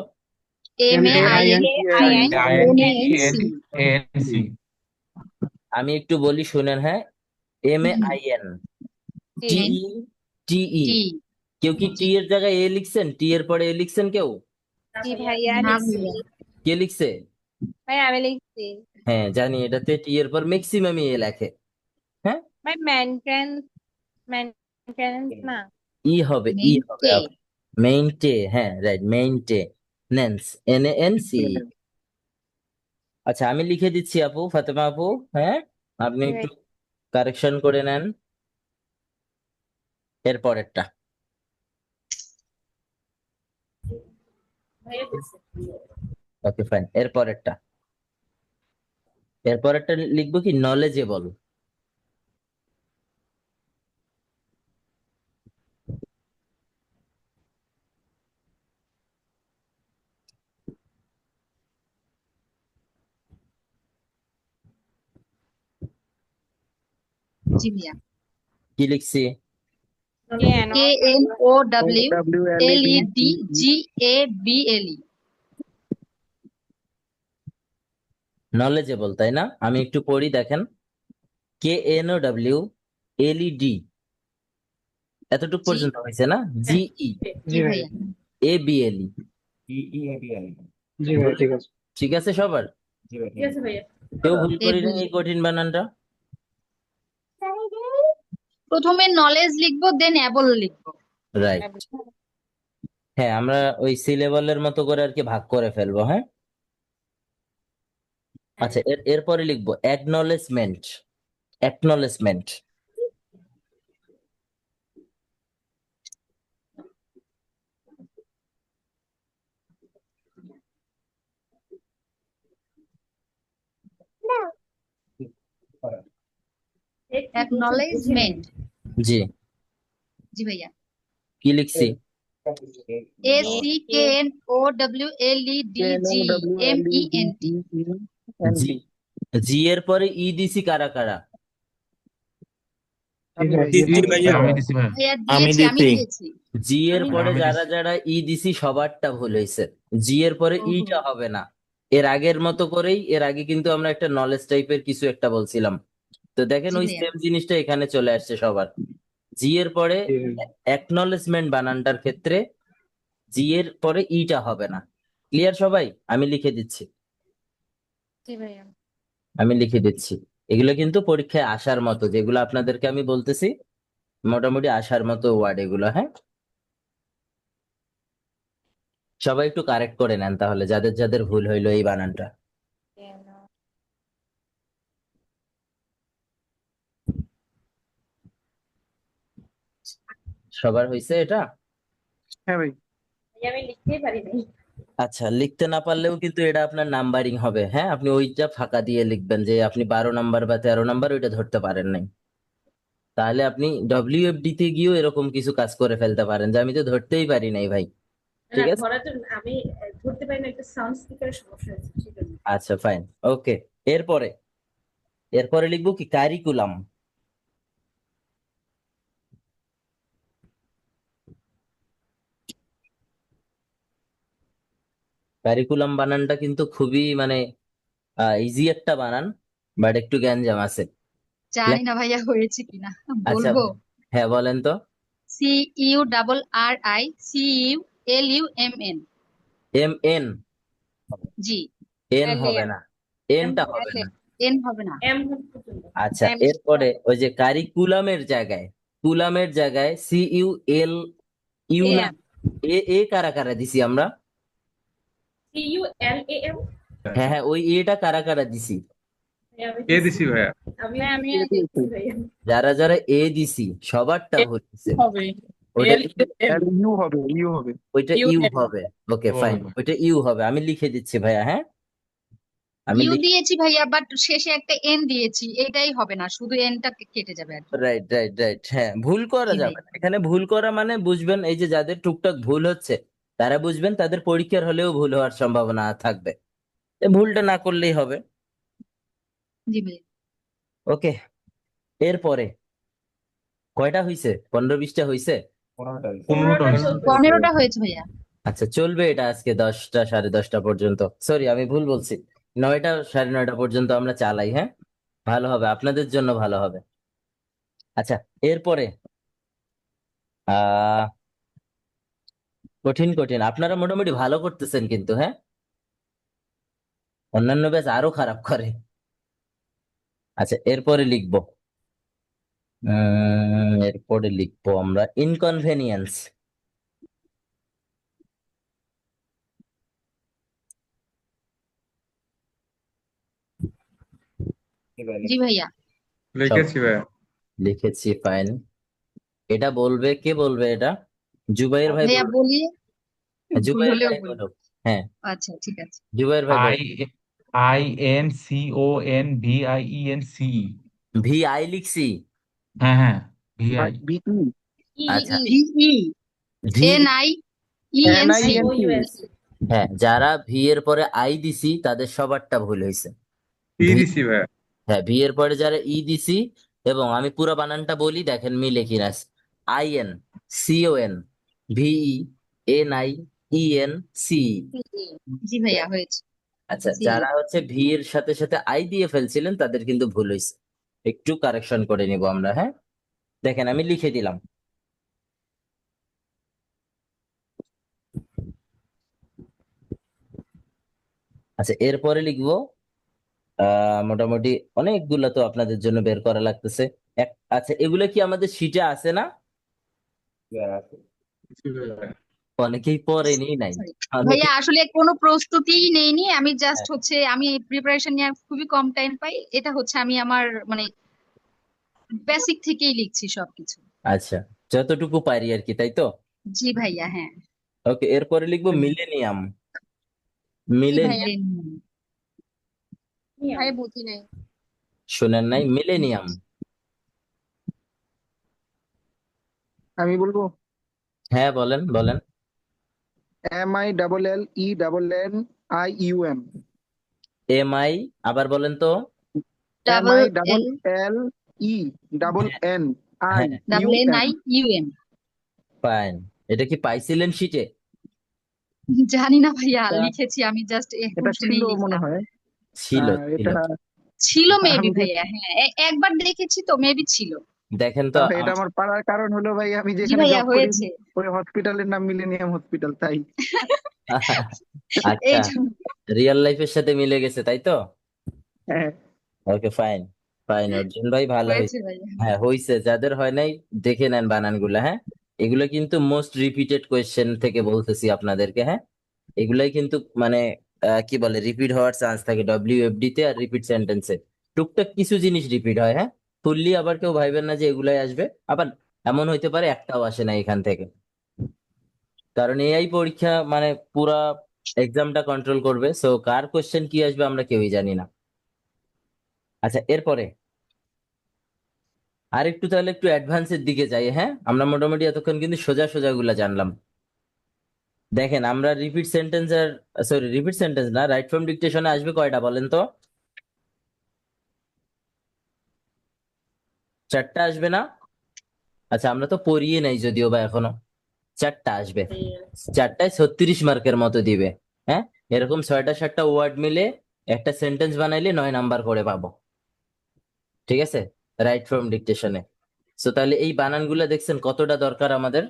MAINTENANC আমি একটু বলি, শুনেন, হ্যাঁ। MAIN TE TE, কেউ কি টি এর জায়গায় এ লিখছেন? টি এর পরে এ লিখছেন কেউ? জি ভাইয়া না লিখছি। ভাইয়া কে লিখছে? ভাই আমি লিখছি। হ্যাঁ জানি, এটাতে টি এর পর ম্যাক্সিমামই এ লেখে। হ্যাঁ, ভাই মেইনটেনেন্স না। ই হবে, ই হবে। মেইনটে, হ্যাঁ রাইট, মেইনটেনেন্স, NANC। আচ্ছা, আমি লিখে দিচ্ছি আপু, ফাতেমা আপু, হ্যাঁ, আপনি একটু কারেকশন করে নেন এর পরেরটা। ওকে ফাইন, এর পরেরটা লিখবো কি, নলেজেবল। জি ভাইয়া কি লিখছি? KNOWLEDGABLE নলেজেবল, তাই না? আমি একটু পড়ি, দেখেন। KNOWLED, এতটুকু পর্যন্ত হয়েছে না? GE জি ভাইয়া। ABLE, জি ভাইয়া ঠিক আছে। ঠিক আছে সবার? ঠিক আছে ভাইয়া। কেউ ভুল করি না এই কঠিন বানানটা? প্রথমে নলেজ লিখবো দেন অ্যাবল লিখবো রাইট, হ্যাঁ, আমরা ওই সি লেভেলের মতো করে আর কি ভাগ করে ফেলবো, হ্যাঁ। আচ্ছা, এরপরে লিখবো অ্যাকনলেজমেন্ট। অ্যাকনলেজমেন্ট, অ্যাকনলেজমেন্ট জি। জি ভাইয়া কি লিখছি? ACKNOWLEDGMENT জি, জি এর পরে ই দিছি কারা কারা? জি ভাই দিচ্ছি দিয়েছি। ভাইয়া আমি দিছি ভাইয়া। ভাইয়া আমি দিয়েছি, আমি দিছি। দিয়েছি। জি এর আমি পরে আমি যারা দিছি। যারা ই দিছি সবারটা ভুল হয়েছে। জি এর পরে ওহো। ইটা হবে না। এর আগের মতো করেই, এর আগে কিন্তু আমরা একটা নলেজ টাইপের কিছু একটা বলছিলাম। তো দেখেন জি ওই ভাইয়া। সেম জিনিসটা এখানে চলে আসছে সবার। জি এর পরে জি ভাই। অ্যাকনলেজমেন্ট বানানটার ক্ষেত্রে জি এর পরে ইটা হবে না। ক্লিয়ার সবাই? আমি লিখে দিচ্ছি, জি ভাইয়া। আমি লিখে দিচ্ছি। এগুলো কিন্তু পরীক্ষায় আসার মতো, যেগুলো আপনাদেরকে আমি বলতেছি মোটামুটি আসার মতো ওয়ার্ড এগুলো, হ্যাঁ? সবাই একটু কারেক্ট করে নেন তাহলে, যাদের যাদের ভুল হইলো এই বানানটা। সবার হয়েছে এটা? হ্যাঁ ভাই। ভাইয়া আমি লিখতেই পারি নাই। আচ্ছা, লিখতে না পারলেও কিন্তু এটা আপনার নাম্বারিং হবে, হ্যাঁ? আপনি ওইটা ফাঁকা দিয়ে লিখবেন যে আপনি 12 নাম্বার বা 13 নাম্বার ওইটা ধরতে পারেন নাই। তাহলে আপনি WFD তে গিয়েও এরকম কিছু কাজ করে ফেলতে পারেন যে আমি তো ধরতেই পারি নাই ভাই। না ঠিক আছে, ধরার জন্য আমি ধরতে পারি না, একটা সাউন্ড স্পিকারের সমস্যা হয়েছে সেজন্য। আচ্ছা ফাইন, ওকে। এরপরে এরপরে লিখবো কি কারিকুলাম। কারিকুলাম বানানটা কিন্তু খুবই মানে ইজি একটা বানান, বাট একটু গ্যাঞ্জাম আছে। জানি না ভাইয়া হয়েছে কিনা, আচ্ছা, বলবো। হ্যাঁ বলেন তো। CURRICULUMN। MN? জি। এন হবে না, এনটা হবে না। এন হবে না। এম পর্যন্ত। আচ্ছা, এম। এরপরে ওই যে কারিকুলামের জায়গায়, কুলামের জায়গায় CUL না, এম। এ এ কারা কারা দিছি আমরা? CULAM। হ্যাঁ হ্যাঁ, ওই এটা কারা কারা দিছি? আমি এ দিছি ভাইয়া। আমি ভাইয়া আমি দিচ্ছি ভাইয়া। যারা যারা এ দিছি সবারটা হচ্ছে হবে ওইটা, ইউ হবে, ইউ হবে। ওইটা ইউ হবে। ওকে ফাইন, ওইটা ইউ হবে। আমি লিখে দিচ্ছি ভাইয়া, হ্যাঁ? আমি ইউ দিয়েছি ভাইয়া, বাট শেষে একটা এন দিয়েছি, এটাই হবে না, শুধু এনটা কেটে যাবে আর কি। রাইট রাইট রাইট, হ্যাঁ ভুল করা জি যাবে ভাইয়া। না। এখানে ভুল করা মানে বুঝবেন, এই যে যাদের টুকটাক ভুল হচ্ছে তারা বুঝবেন তাদের পরীক্ষার হলেও ভুল হওয়ার সম্ভাবনা থাকবে। এ ভুলটা না করলেই হবে। জি ভাইয়া। ওকে, এরপরে কয়টা হইছে? 15-20টা হইছে? 15টা হয়েছে। 15টা হয়েছে ভাইয়া। আচ্ছা, চলবে এটা আজকে 10টা 10:30টা পর্যন্ত। সরি, আমি ভুল বলছি, 9টা 9:30 পর্যন্ত আমরা চালাই, হ্যাঁ? ভালো হবে, আপনাদের জন্য ভালো হবে। আচ্ছা, এরপরে আহ কঠিন কঠিন আপনারা মোটামুটি ভালো করতেছেন কিন্তু, হ্যাঁ? অন্যান্য ব্যাচ আরো খারাপ করে। আচ্ছা, এরপরে লিখবো এরপরে লিখবো আমরা ইনকনভেনিয়েন্স। জি ভাইয়া। লিখেছি ভাইয়া। লিখেছি, ফাইন। এটা বলবে কে? বলবে এটা? জুবাইর ভাই ভাইয়া বলবে। বলি, ভুল জুবাইর হলেও ভাই বলবো। বলো। হ্যাঁ, আচ্ছা ঠিক আছে। জুবাইর ভাই বলো। INCONVIENCE। VI লিখছি। হ্যাঁ হ্যাঁ, VI। বিই, আচ্ছা, ভিই। V, NIENC। NINC। হ্যাঁ যারা ভি এর পরে আই দিছি তাদের সবারটা ভুল হয়েছে। ই ভি, দিছি ভাইয়া। হ্যাঁ ভি এর পরে যারা ই দিছি, এবং আমি পুরো বানানটা বলি দেখেন মিলে কিনা। INCONVENIENC। জি ভাইয়া হয়েছে। আচ্ছা, জি। যারা হচ্ছে ভি এর সাথে সাথে আই দিয়ে ফেলছিলেন তাদের কিন্তু ভুল হয়েছে। একটু কারেকশন করে নিব আমরা, হ্যাঁ? দেখেন আমি লিখে দিলাম। আচ্ছা, এরপরে লিখবো মোটামুটি অনেকগুলা তো আপনাদের জন্য বের করা লাগতেছে। আচ্ছা, এগুলো কি আমাদের শিটে আছে না? দিছি ভাইয়া। অনেকেই পড়েনি নাই, Sorry. অনেকে। ভাইয়া আসলে কোনো প্রস্তুতিই নেইনি আমি, জাস্ট হচ্ছে আমি প্রিপারেশন নিয়ে খুবই কম টাইম পাই, এটা হচ্ছে আমি আমার মানে বেসিক থেকেই লিখছি সবকিছু। আচ্ছা, যতটুকু পারি আর কি, তাই তো? জি ভাইয়া। হ্যাঁ। ওকে, এরপরে লিখবো মিলেনিয়াম। জি ভাইয়া। Millennium। ভাই বুঝি নাই। শোনেন নাই? মিলেনিয়াম। আমি বলবো হ্যাঁ বলেন বলেন। MILLENNIUM। MI, আবার বলেন তো। Double MILLENNIUM। আই হ্যাঁ double N UN I UN. Fine. এটা কি পাইছিলেন শিটে? জানি না ভাইয়া, লিখেছি আমি জাস্ট এটা ছিল শুনেই মনে লিখলাম। হয়। ছিল ছিল। এটা ছিল মেবি আমি ভাইয়া, হ্যাঁ একবার দেখেছি তো, মেবি ছিল। দেখেন তো এটা আমার পাড়ার কারণ হলো ভাই, আমি জি যেখানে ভাইয়া জব করি হয়েছে। ওই হসপিটালের নাম মিলেনিয়াম হসপিটাল, তাই। আচ্ছা, এই জন্য। রিয়েল লাইফের সাথে মিলে গেছে তাই তো? হ্যাঁ, ওকে ফাইন। ফাইন অর্জুন ভাই, ভালো হয়েছে হয়েছে। ভাইয়া। হ্যাঁ হয়েছে, যাদের হয় নাই দেখে নেন বানানগুলা। হ্যাঁ, এগুলো কিন্তু মোস্ট রিপিটেড কোয়েশ্চেন থেকে বলতেছি আপনাদেরকে। হ্যাঁ, এগুলাই কিন্তু মানে কি বলে রিপিট হওয়ার চান্স থাকে ডব্লিউএফডি তে আর রিপিট সেন্টেন্সে। টুকটাক কিছু জিনিস রিপিট হয়। হ্যাঁ, ফুললি আবার কেউ ভাইবেন না যে এগুলাই আসবে, আবার এমন হইতে পারে একটাও আসে না এখান থেকে। কারণ এআই পরীক্ষা মানে পুরা এক্সামটা কন্ট্রোল করবে, সো কার কোশ্চেন কি আসবে আমরা কেউই জানি না। আচ্ছা, এরপরে আর একটু তাহলে একটু অ্যাডভান্সের দিকে যাই। হ্যাঁ, আমরা মোটামুটি এতক্ষণ কিন্তু সোজা সোজা গুলা জানলাম। দেখেন আমরা রিপিট সেন্টেন্স আর সরি রিপিট সেন্টেন্স না, রাইট ফ্রম ডিকটেশনে আসবে কয়টা বলেন তো? 4টা আসবে না? আচ্ছা, আমরা তো পড়িয়ে নাই যদিও বা এখনো। 4টা আসবে, 4টায় 36 মার্কের মতো দিবে। হ্যাঁ, এরকম 6টা 7টা ওয়ার্ড মিলে একটা সেন্টেন্স বানাইলে 9 নাম্বার করে পাবো। ঠিক আছে, রাইট ফ্রম ডিকটেশনে। সো তাহলে এই বানানগুলো দেখছেন কতটা দরকার আমাদের,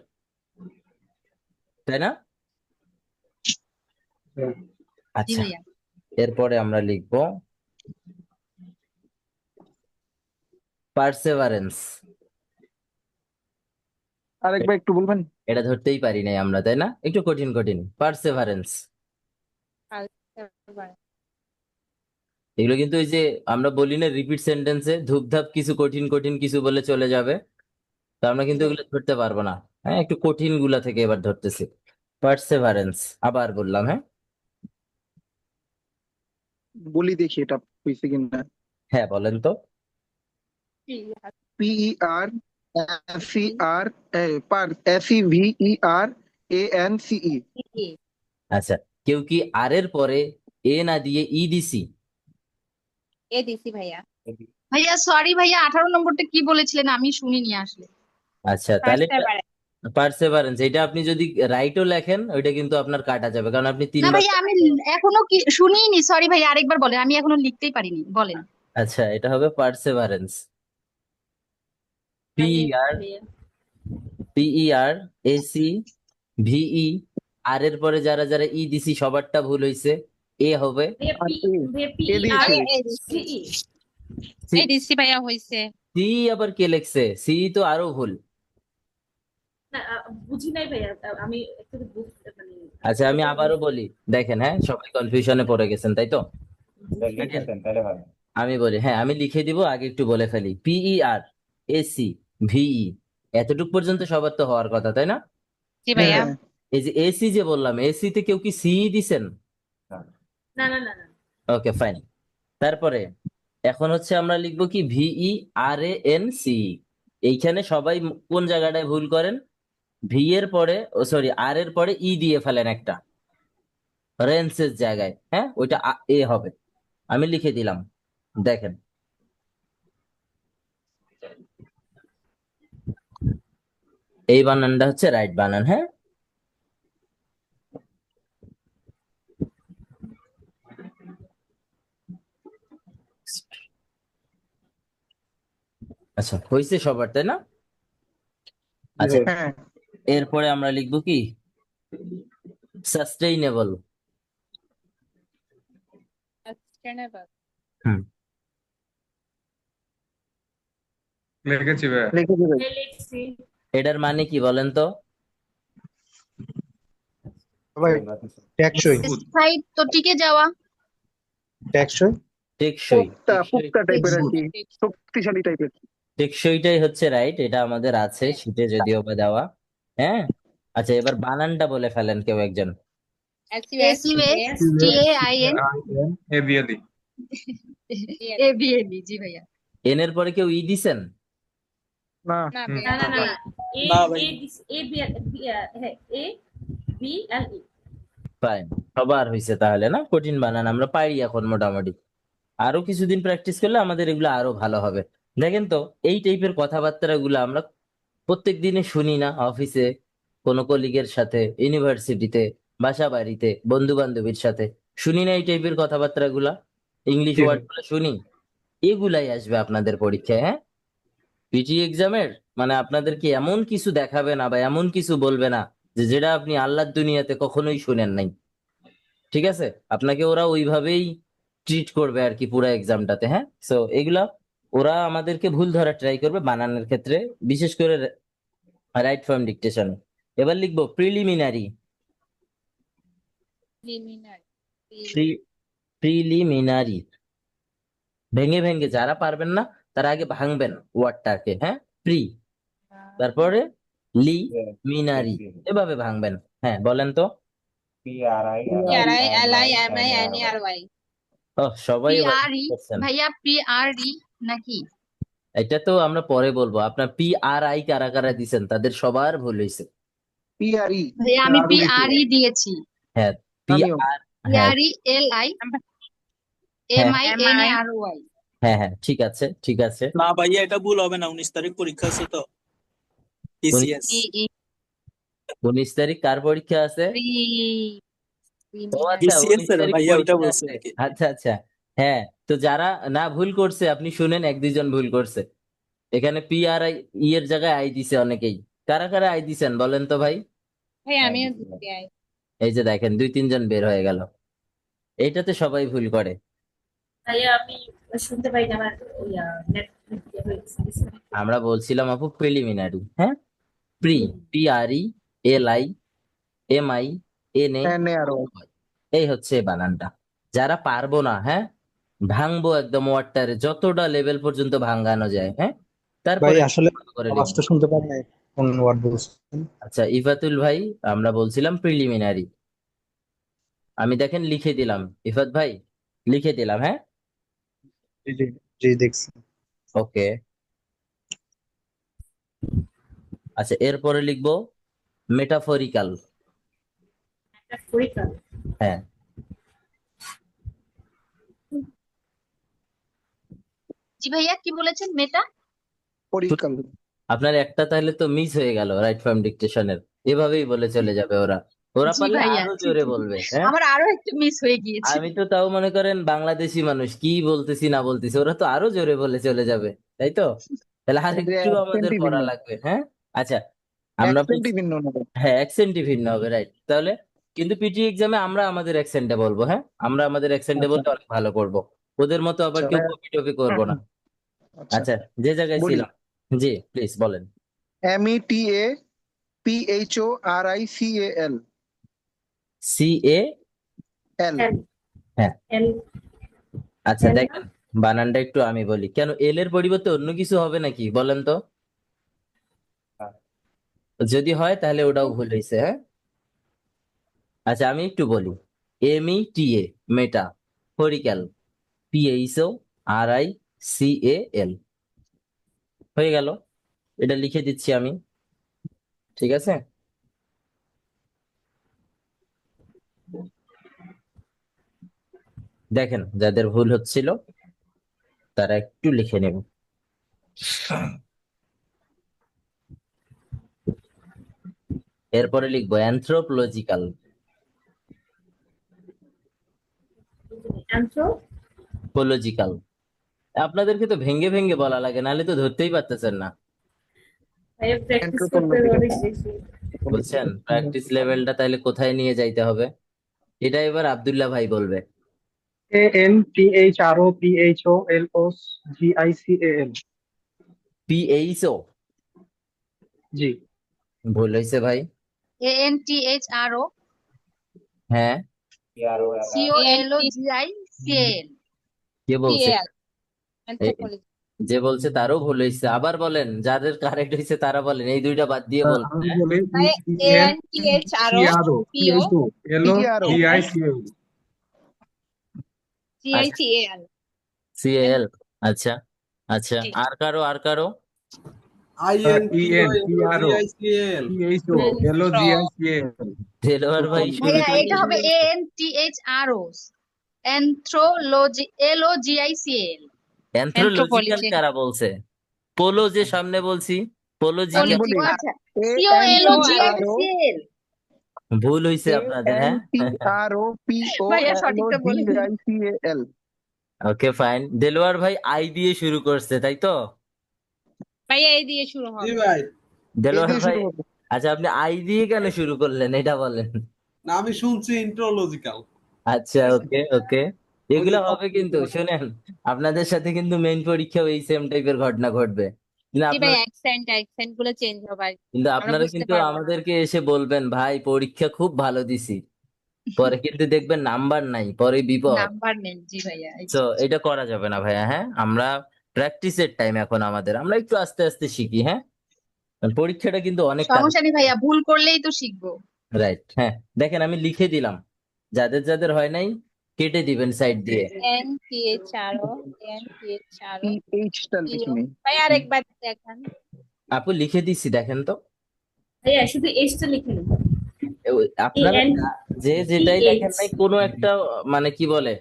তাই না? জি আচ্ছা, ভাইয়া। এরপরে আমরা লিখবো পার্সেভারেন্স। আরেকবার একটু বলবেন? এটা ধরতেই পারি নাই আমরা, তাই না? একটু কঠিন কঠিন। পার্সেভারেন্স, এগুলো কিন্তু ওই যে আমরা বলি না রিপিট সেন্টেন্সে ধুপধাপ কিছু কঠিন কঠিন কিছু বলে চলে যাবে, তো আমরা কিন্তু এগুলো ধরতে পারবো না। হ্যাঁ, একটু কঠিন গুলা থেকে এবার ধরতেছি। পার্সেভারেন্স আবার বললাম। হ্যাঁ, বলি দেখি এটা হয়েছে কিনা। হ্যাঁ বলেন তো। PER SER SEVERANCE। আচ্ছা, কেউ কি আর এর পরে এ না দিয়ে ই দিছি? এ দিছি ভাইয়া। ভাইয়া সরি ভাইয়া, 18 নম্বরটা কি বলেছিলেন আমি শুনিনি আসলে। আচ্ছা, তাহলে পার্সেভারেন্স। পার্সেভারেন্স এটা আপনি যদি রাইটও লেখেন ওইটা কিন্তু আপনার কাটা যাবে, কারণ আপনি না 3 বার। ভাইয়া আমি এখনো কি শুনিনি, সরি ভাইয়া আরেকবার বলেন, আমি এখনো লিখতেই পারিনি, বলেন। আচ্ছা, এটা হবে পার্সেভারেন্স। PER PERACVE, আর এর পরে যারা যারা ই দিছি সবারটা ভুল হইছে। এ হবে আর এ দিয়েছি। এ দিছি। এ দিছি ভাইয়া হইছে। সি, আবার কে লেখছে সি? তো আরো ভুল। না বুঝি নাই ভাইয়া, আমি একটু মানে আচ্ছা, আমি আবারও বলি, দেখেন। হ্যাঁ, সবাই কনফিউশনে পড়ে গেছেন তাই তো? আমি বলি, হ্যাঁ আমি লিখে দিব, আগে একটু বলে ফেলি। PERACVE, এতটুক পর্যন্ত সবার তো হওয়ার কথা, তাই না? জি ভাইয়া। হ্যাঁ, এই যে এসি যে বললাম, এসি তে কেউ কি সি দিছেন? না না না না। Okay fine. তারপরে এখন হচ্ছে আমরা লিখবো কি VERANCE। এইখানে সবাই কোন জায়গাটায় ভুল করেন? ভি এর পরে, ও সরি আর এর পরে ই দিয়ে ফেলেন একটা, রেন্সের জায়গায়। হ্যাঁ, ওইটা এ হবে। আমি লিখে দিলাম, দেখেন। এই বানানটা হচ্ছে রাইট বানান। হ্যাঁ, আচ্ছা হয়েছে সবার, তাই না? আচ্ছা, হ্যাঁ, এরপরে আমরা লিখবো কি সাস্টেইনেবল। সাস্টেনেবল। হুম, লিখেছি ভাইয়া। লিখে দেবেন। লিখছি। এটার মানে কি বলেন তো? ভাই টেকসই, স্থায়ী তো টিকে যাওয়া। টেকসই। টেকসই। পুক্তা টাইপের আর কি, টেকসই। শক্তিশালী টাইপের। টেকসইটাই হচ্ছে রাইট, এটা আমাদের আছে শীটে যদিও বা দেওয়া। হ্যাঁ, আচ্ছা এবার বানানটা বলে ফেলেন কেউ একজন। SUSTAIN ABLE। ABAB। জি ভাইয়া। এন এর পরে কেউ ই দিছেন? না, না হুম। না ভাইয়া। না না না। এ না ভাই। এ এ বি হ্যাঁ এ বি এল ই। ফাইন, সবার হয়েছে তাহলে না? কঠিন বানান আমরা পারি এখন মোটামুটি, আরো কিছুদিন প্র্যাকটিস করলে আমাদের এগুলো আরো ভালো হবে। দেখেন তো এই টাইপের কথাবার্তা গুলো আমরা প্রত্যেক দিনে শুনি না, অফিসে, কোনো কলিগের সাথে, ইউনিভার্সিটিতে, বাসা বাড়িতে, বন্ধু বান্ধবীর সাথে শুনি না এই টাইপের কথাবার্তা গুলা, ইংলিশ জি ওয়ার্ড ভাই। গুলো শুনি। এগুলাই আসবে আপনাদের পরীক্ষায়, হ্যাঁ। পিটি এক্সামের মানে আপনাদেরকে এমন কিছু দেখাবে না বা এমন কিছু বলবে না যে যেটা আপনি আল্লাহর দুনিয়াতে কখনোই শুনেন নাই। ঠিক আছে, আপনাকে ওরা ওইভাবেই ট্রিট করবে আর কি পুরো এক্সামটাতে, হ্যাঁ। সো এগুলা ওরা আমাদেরকে ভুল ধরা ট্রাই করবে বানানের ক্ষেত্রে, বিশেষ করে রাইট ফর্ম ডিকটেশন। এবার লিখবো প্রিলিমিনারি। প্রিলিমিনারি ভেঙে ভেঙে, যারা পারবেন না তারা আগে ভাঙবেন ওয়ার্ডটাকে, হ্যাঁ। প্রি, তারপরে লি, মিনারি, এভাবে ভাঙবেন। হ্যাঁ বলেন তো। PRILIMINERY সবাই এবার PRE করছেন। ভাইয়া PRE নাকি? এটা তো আমরা পরে বলবো। আপনার PRI কারা কারা দিছেন তাদের সবার ভুল হয়েছে। PRE ভাইয়া আমি PRE দিয়েছি। হ্যাঁ আমিও। PR, হ্যাঁ PRELIMINERY হ্যাঁ হ্যাঁ ঠিক আছে ঠিক আছে। না ভাইয়া এটা ভুল হবে না, 19 তারিখ পরীক্ষা আছে তো, TCS। 19 তারিখ কার পরীক্ষা আছে? ও আচ্ছা, TCS 19 এর তারিখ ভাইয়া ওটা পরীক্ষা বলছে আছে। আর কি। আচ্ছা আচ্ছা, হ্যাঁ। তো যারা না ভুল করছে আপনি শুনেন, এক দুইজন ভুল করছে। এখানে PRI এর জায়গায় আই দিছে অনেকেই। কারা কারা আই দিছেন বলেন তো ভাই? ভাই আমিও দিতে আই। এই যে দেখেন 2-3 জন বের হয়ে গেল। এইটাতে সবাই ভুল করে। ভাইয়া আমি শুনতে পাই না, আমার নেট হয়ে গেছে। আমরা বলছিলাম আপু প্রিলিমিনারি, হ্যাঁ। প্রি, PRELIMINA, NARO এই হচ্ছে বানানটা। যারা পারবো না, হ্যাঁ, ভাঙবো একদম ওয়ার্ডটারে যতটা লেভেল পর্যন্ত ভাঙানো যায়, হ্যাঁ। ভাই তারপরে আসলে ভালো করে লিখবো। আওয়াজটা শুনতে পাই নাই, কোন ওয়ার্ড বলছেন? আচ্ছা ইফাতুল ভাই, আমরা বলছিলাম প্রিলিমিনারি। আমি দেখেন লিখে দিলাম, ইফাত ভাই লিখে দিলাম, হ্যাঁ। জি জি জি দেখছি। ওকে, আচ্ছা এরপরে লিখবো মেটাফরিক্যাল। একটা পরীক্ষা। হ্যাঁ জি ভাইয়া কি বলেছেন মেটা? পরীক্ষা। আপনার একটা তাহলে তো মিস হয়ে গেল রাইট ফর্ম ডিকটেশনের। এভাবেই বলে চলে যাবে ওরা। ওরা জি পারলে ভাইয়া আরো জোরে বলবে, হ্যাঁ। আমার আরো একটু মিস হয়ে গিয়েছে। আমি তো তাও মনে করেন বাংলাদেশি মানুষ, কি বলতেছি না বলতেছি, ওরা তো আরো জোরে বলে চলে যাবে, তাই তো। তাহলে আর একটু আমাদের অ্যাকসেন্টই পড়া ভিন্ন, লাগবে, হ্যাঁ। আচ্ছা আমরা অ্যাকসেন্টই ভিন্ন না। হ্যাঁ অ্যাকসেন্টই ভিন্ন হবে, রাইট। তাহলে কিন্তু পিটি এক্সামে আমরা আমাদের অ্যাকসেন্টে বলবো, হ্যাঁ। আমরা আমাদের অ্যাকসেন্টে আচ্ছা বলতে অনেক ভালো করবো। ওদের মতো আবার আচ্ছা কেউ ভাইয়া, কপি টপি করবো না। আচ্ছা আচ্ছা যে জায়গায় বলি। ছিলাম, জি প্লিজ বলেন। METAPHORICAL CAL, L হ্যাঁ। এল আচ্ছা এল দেখেন বানানটা একটু আমি বলি, কেন এল এর পরিবর্তে অন্য কিছু হবে নাকি বলেন তো। যদি হয় তাহলে ওটাও ভুল হয়েছে, হ্যাঁ। আচ্ছা আমি একটু বলি, META মেটা, হরিক্যাল PHORICAL, হয়ে গেল। এটা লিখে দিচ্ছি আমি, ঠিক আছে। দেখেন যাদের ভুল হচ্ছিল তারা একটু লিখে নেব। এরপরে লিখবো অ্যানথ্রোপোলজিক্যাল। পোলজিক্যাল। আপনাদেরকে তো ভেঙ্গে ভেঙ্গে বলা লাগে, নাহলে তো ধরতেই পারতেছেন না, ভাইয়া প্র্যাকটিস করতে হবে অনেক বেশি। বুঝছেন। প্র্যাকটিস লেভেলটা তাহলে কোথায় নিয়ে যাইতে হবে এটা এবার আব্দুল্লাহ ভাই বলবে। ANTHROPHOLOGICAL। PHO, জি ভুল হয়েছে ভাই। ANTHRO হ্যাঁ COLOGICAL কে বলছে? TL anthropology যে বলছে তারও ভুল হয়েছে। আবার বলেন, যাদের কারেক্ট হয়েছে তারা বলেন, এই দুইটা বাদ দিয়ে বলবেন, আমি হ্যাঁ? বলি ভাই ANTHRO PO PHOLOGICAL। GICAL CAL, আচ্ছা আচ্ছা। জি। আর কারো আর কারো? INTROLOGICAL PHOLOGICAL। দেলোয়ার ভাই শুরু ভাইয়া থেকে এটা হবে ANTHRO LOGICAL অ্যানথ্রোলজিক্যাল Anthropology. কারা বলছে? পোলো যে সামনে বলছি, আমি বলি ও পোলোজিক্যাল। আচ্ছা A N P R O COLOGICAL ভুল হইছে এ আপনাদের, এন হ্যাঁ। পি আর ও পি ও ভাইয়া এল ও সঠিকটা জি বলে দিন। I C A L. Okay fine. Delwar ভাই আই দিয়ে শুরু করছে, তাই তো? ভাইয়া এই দিয়ে শুরু জি হবে। ভাই। এ দেলোয়ার দিয়ে ভাই, শুরু করবো। আচ্ছা আপনি আই দিয়ে কেন শুরু করলেন এটা বলেন। না আমি শুনছি ইন্ট্রোলজিক্যাল। আচ্ছা ওকে ওকে, ওই যে এগুলো হবে তখন কিন্তু। শুনেন, আপনাদের সাথে কিন্তু মেইন পরীক্ষাও এই সেম টাইপের ঘটনা ঘটবে। কিন্তু জি ভাই, আপনারা অ্যাকসেন্ট গুলো চেঞ্জ হবে আর কি। কিন্তু আমরা আপনারা বুঝতে কিন্তু পারবো না। আমাদেরকে এসে বলবেন ভাই পরীক্ষা খুব ভালো দিছি, পরে কিন্তু দেখবেন নাম্বার নাই, পরে বিপদ। নাম্বার নেই, জি ভাইয়া। তো এটা করা যাবে না ভাইয়া, হ্যাঁ। আমরা প্র্যাকটিসের টাইম এখন আমাদের, আমরা একটু আস্তে আস্তে শিখি, হ্যাঁ। কারণ পরীক্ষাটা কিন্তু অনেক সমস্যা নেই ভাইয়া, ভুল করলেই তো শিখবো। রাইট, হ্যাঁ। দেখেন আমি লিখে দিলাম, যাদের যাদের হয় নাই কেটে দিবেন সাইড দিয়ে। NPHRO NPHRO এইচ টা লিখে PO নেই। ভাই আরেকবার দেখান। আপু লিখে দিছি, দেখেন তো। ভাইয়া শুধু এইচটা লিখে নিন। আপনারা AN যে যেটাই লেখেন PH নাই কোনো একটা মানে কি বলে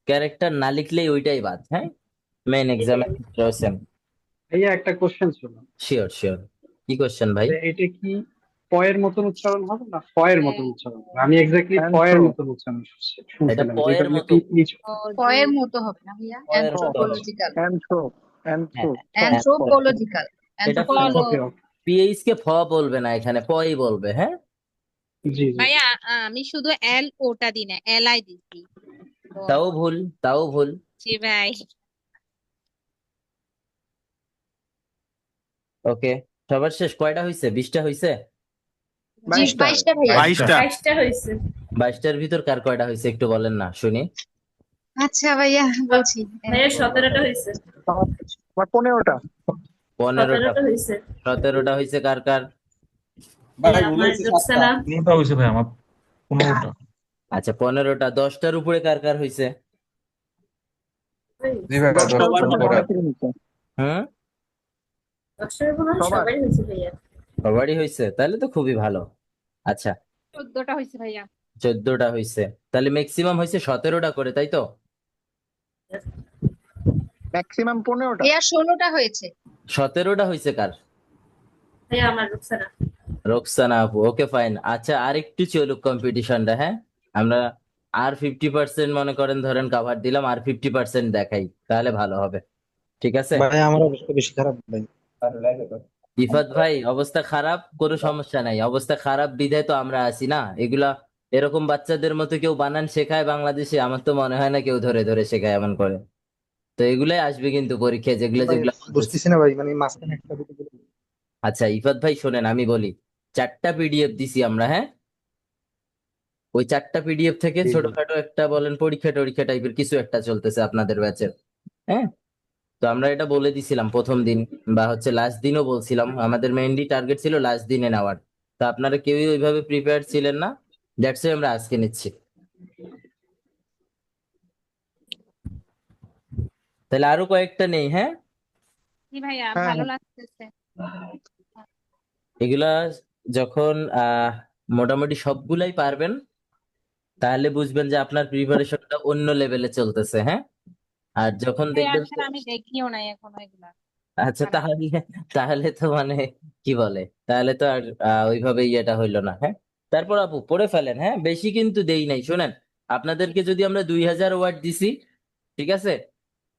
ক্যারেক্টার না লিখলেই ওইটাই বাদ, হ্যাঁ। মেইন এক্সামে ভাইয়া একটা কোশ্চেন ছিল শিওর শিওর। কি কোশ্চেন ভাই? যে এটা কি পয়ের মতন উচ্চারণ হবে না ফয়ের মতন উচ্চারণ হবে? আমি এক্স্যাক্টলি ফয়ের অ্যানথ্রো মতন উচ্চারণ এটা শুনছিলাম যে পয়ের এটা মতো, পিএইচ পয়ের মতো হবে না ভাইয়া, পয়ের মতো হবে। অ্যানথ্রোপোলজিক্যাল। অ্যানথ্রো হ্যাঁ, অ্যানথ্রোপোলজিক্যাল। এটা ফলো। ওকে পিএইচ কে ফ বলবে না, এখানে পই বলবে, হ্যাঁ। জি জি ভাইয়া আমি শুধু LO দিই না, LI দিছি তো। তাও ভুল, তাও ভুল। জি ভাই। ওকে, সবার শেষ কয়টা হয়েছে? 20টা হয়েছে? জি 22টা 22টা ভাইয়া। 22টা 22টা হয়েছে। 22টার ভিতর কার কয়টা হয়েছে একটু বলেন না শুনি। আচ্ছা ভাইয়া বলছি। ভাইয়া 17টা হয়েছে। আমার 15টা। 15টা। 17টা হয়েছে। 17টা হয়েছে কার কার? ভাই আমার বলেছে 7টা। রুকসানা। 15টা হয়েছে ভাই আমার, 15টা। আচ্ছা 15টা। 10টার উপরে কার কার হয়েছে? জি ভাই 10টার সবার উপরে মনে হয়। অনেকেরই হয়েছে। হুম, 10টার মনে হয় সবার। সবারই হয়েছে ভাইয়া। সবারই হয়েছে, তাহলে তো খুবই ভালো। আচ্ছা 14টা হয়েছে ভাইয়া। 14টা হয়েছে, তাহলে ম্যাক্সিমাম হয়েছে 17টা করে, তাই তো? ম্যাক্সিমাম 15টা। ভাইয়া 16টা হয়েছে। 17টা হয়েছে কার? ভাইয়া আমার রুকসানা। রোকসানা আপু, ওকে ফাইন। আচ্ছা আর একটু চলুক কম্পিটিশনটা, হ্যাঁ। আমরা আর 50% মনে করেন ধরেন কাভার দিলাম, আর 50% দেখাই, তাহলে ভালো হবে। ঠিক আছে। ভাই আমার অবস্থা বেশি খারাপ ভাই। ইফাত ভাই অবস্থা খারাপ, কোনো সমস্যা নাই, অবস্থা খারাপ বিধায় তো আমরা আছি না। এগুলা এরকম বাচ্চাদের মতো কেউ বানান শেখায় বাংলাদেশে? আমার তো মনে হয় না কেউ ধরে ধরে শেখায় এমন করে। তো এগুলাই আসবে কিন্তু পরীক্ষায়, যেগুলো ভাই যেগুলো বলতেছি। বুঝতেছি না ভাই, মানে মাঝখানে একটা দুটো আচ্ছা ইফাত ভাই শোনেন, আমি বলি 4টা পিডিএফ দিছি আমরা, হ্যাঁ। ওই 4টা পিডিএফ থেকে জি জি ছোটখাটো একটা বলেন পরীক্ষা টরীক্ষা টাইপের কিছু একটা চলতেছে আপনাদের ব্যাচের, হ্যাঁ। তো আমরা এটা বলে দিছিলাম প্রথম দিন বা হচ্ছে লাস্ট দিনও বলছিলাম, আমাদের মেইনলি টার্গেট ছিল লাস্ট দিনে নেওয়ার। তো আপনারা কেউই ওইভাবে প্রিপেয়ার ছিলেন না, দ্যাটস ওয়াই আমরা আজকে নিচ্ছি। তাহলে আরো কয়েকটা নেই, হ্যাঁ। জি ভাইয়া, হ্যাঁ ভালো হ্যাঁ। লাগতেছে। এগুলা যখন মোটামুটি সবগুলাই পারবেন তাহলে বুঝবেন যে আপনার প্রিপারেশনটা অন্য লেভেলে চলতেছে, হ্যাঁ। আর যখন ভাইয়া দেখবেন আসলে আমি দেখিও নাই এখনো এগুলা। আচ্ছা মানে তাহলে, তাহলে তো মানে কি বলে, তাহলে তো আর ওইভাবে ইয়েটা হইলো না, হ্যাঁ। তারপর আপু পড়ে ফেলেন, হ্যাঁ, বেশি কিন্তু দেই নাই। শোনেন, আপনাদেরকে যদি আমরা 2000 ওয়ার্ড দিছি, ঠিক আছে,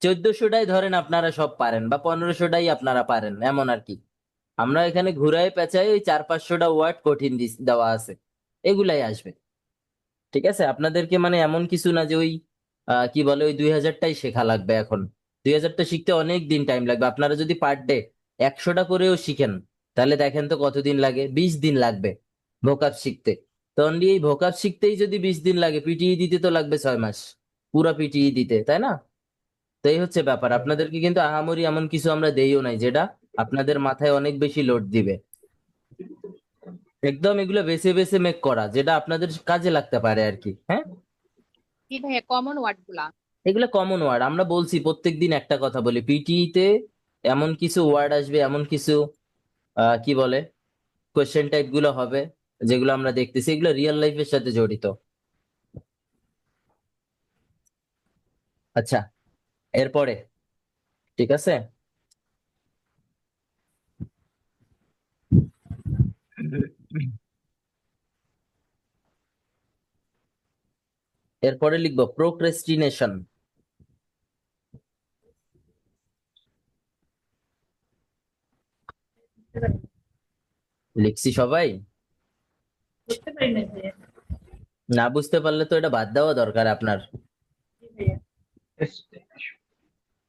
1400টাই ধরেন আপনারা সব পারেন বা 1500টাই আপনারা পারেন, এমন আর কি। আমরা এখানে ঘুরায় পেঁচাই ওই 400-500টা ওয়ার্ড কঠিন দেওয়া আছে, এগুলাই আসবে। ঠিক আছে, আপনাদেরকে মানে এমন কিছু না যে ওই কি বলে ওই 2000টাই শেখা লাগবে এখন। 2000টা শিখতে অনেক দিন টাইম লাগবে। আপনারা যদি পার ডে 100টা করেও শিখেন, তাহলে দেখেন তো কতদিন লাগে, 20 দিন লাগবে ভোকাব শিখতে। তো অনলি এই ভোকাব শিখতেই যদি 20 দিন লাগে, পিটিই দিতে তো লাগবে 6 মাস, পুরা পিটিই দিতে, তাই না? তো এই হচ্ছে ব্যাপার। আপনাদেরকে কিন্তু আহামরি এমন কিছু আমরা দেইও নাই যেটা আপনাদের মাথায় অনেক বেশি লোড দিবে। একদম এগুলো বেছে বেছে মেক করা, যেটা আপনাদের কাজে লাগতে পারে আর কি, হ্যাঁ। জি ভাইয়া, কমন ওয়ার্ড গুলা। এগুলো কমন ওয়ার্ড, আমরা বলছি প্রত্যেকদিন একটা কথা বলি, পিটিইতে এমন কিছু ওয়ার্ড আসবে, এমন কিছু কি বলে কোয়েশ্চেন টাইপ গুলো হবে যেগুলো আমরা দেখতেছি, এগুলো রিয়েল লাইফের সাথে জড়িত। আচ্ছা এরপরে ঠিক আছে? এরপরে লিখবো প্রোক্রেস্টিনেশন। লিখছি সবাই? বুঝতে পারি না ভাইয়া। না বুঝতে পারলে তো এটা বাদ দেওয়া দরকার আপনার। জি ভাইয়া।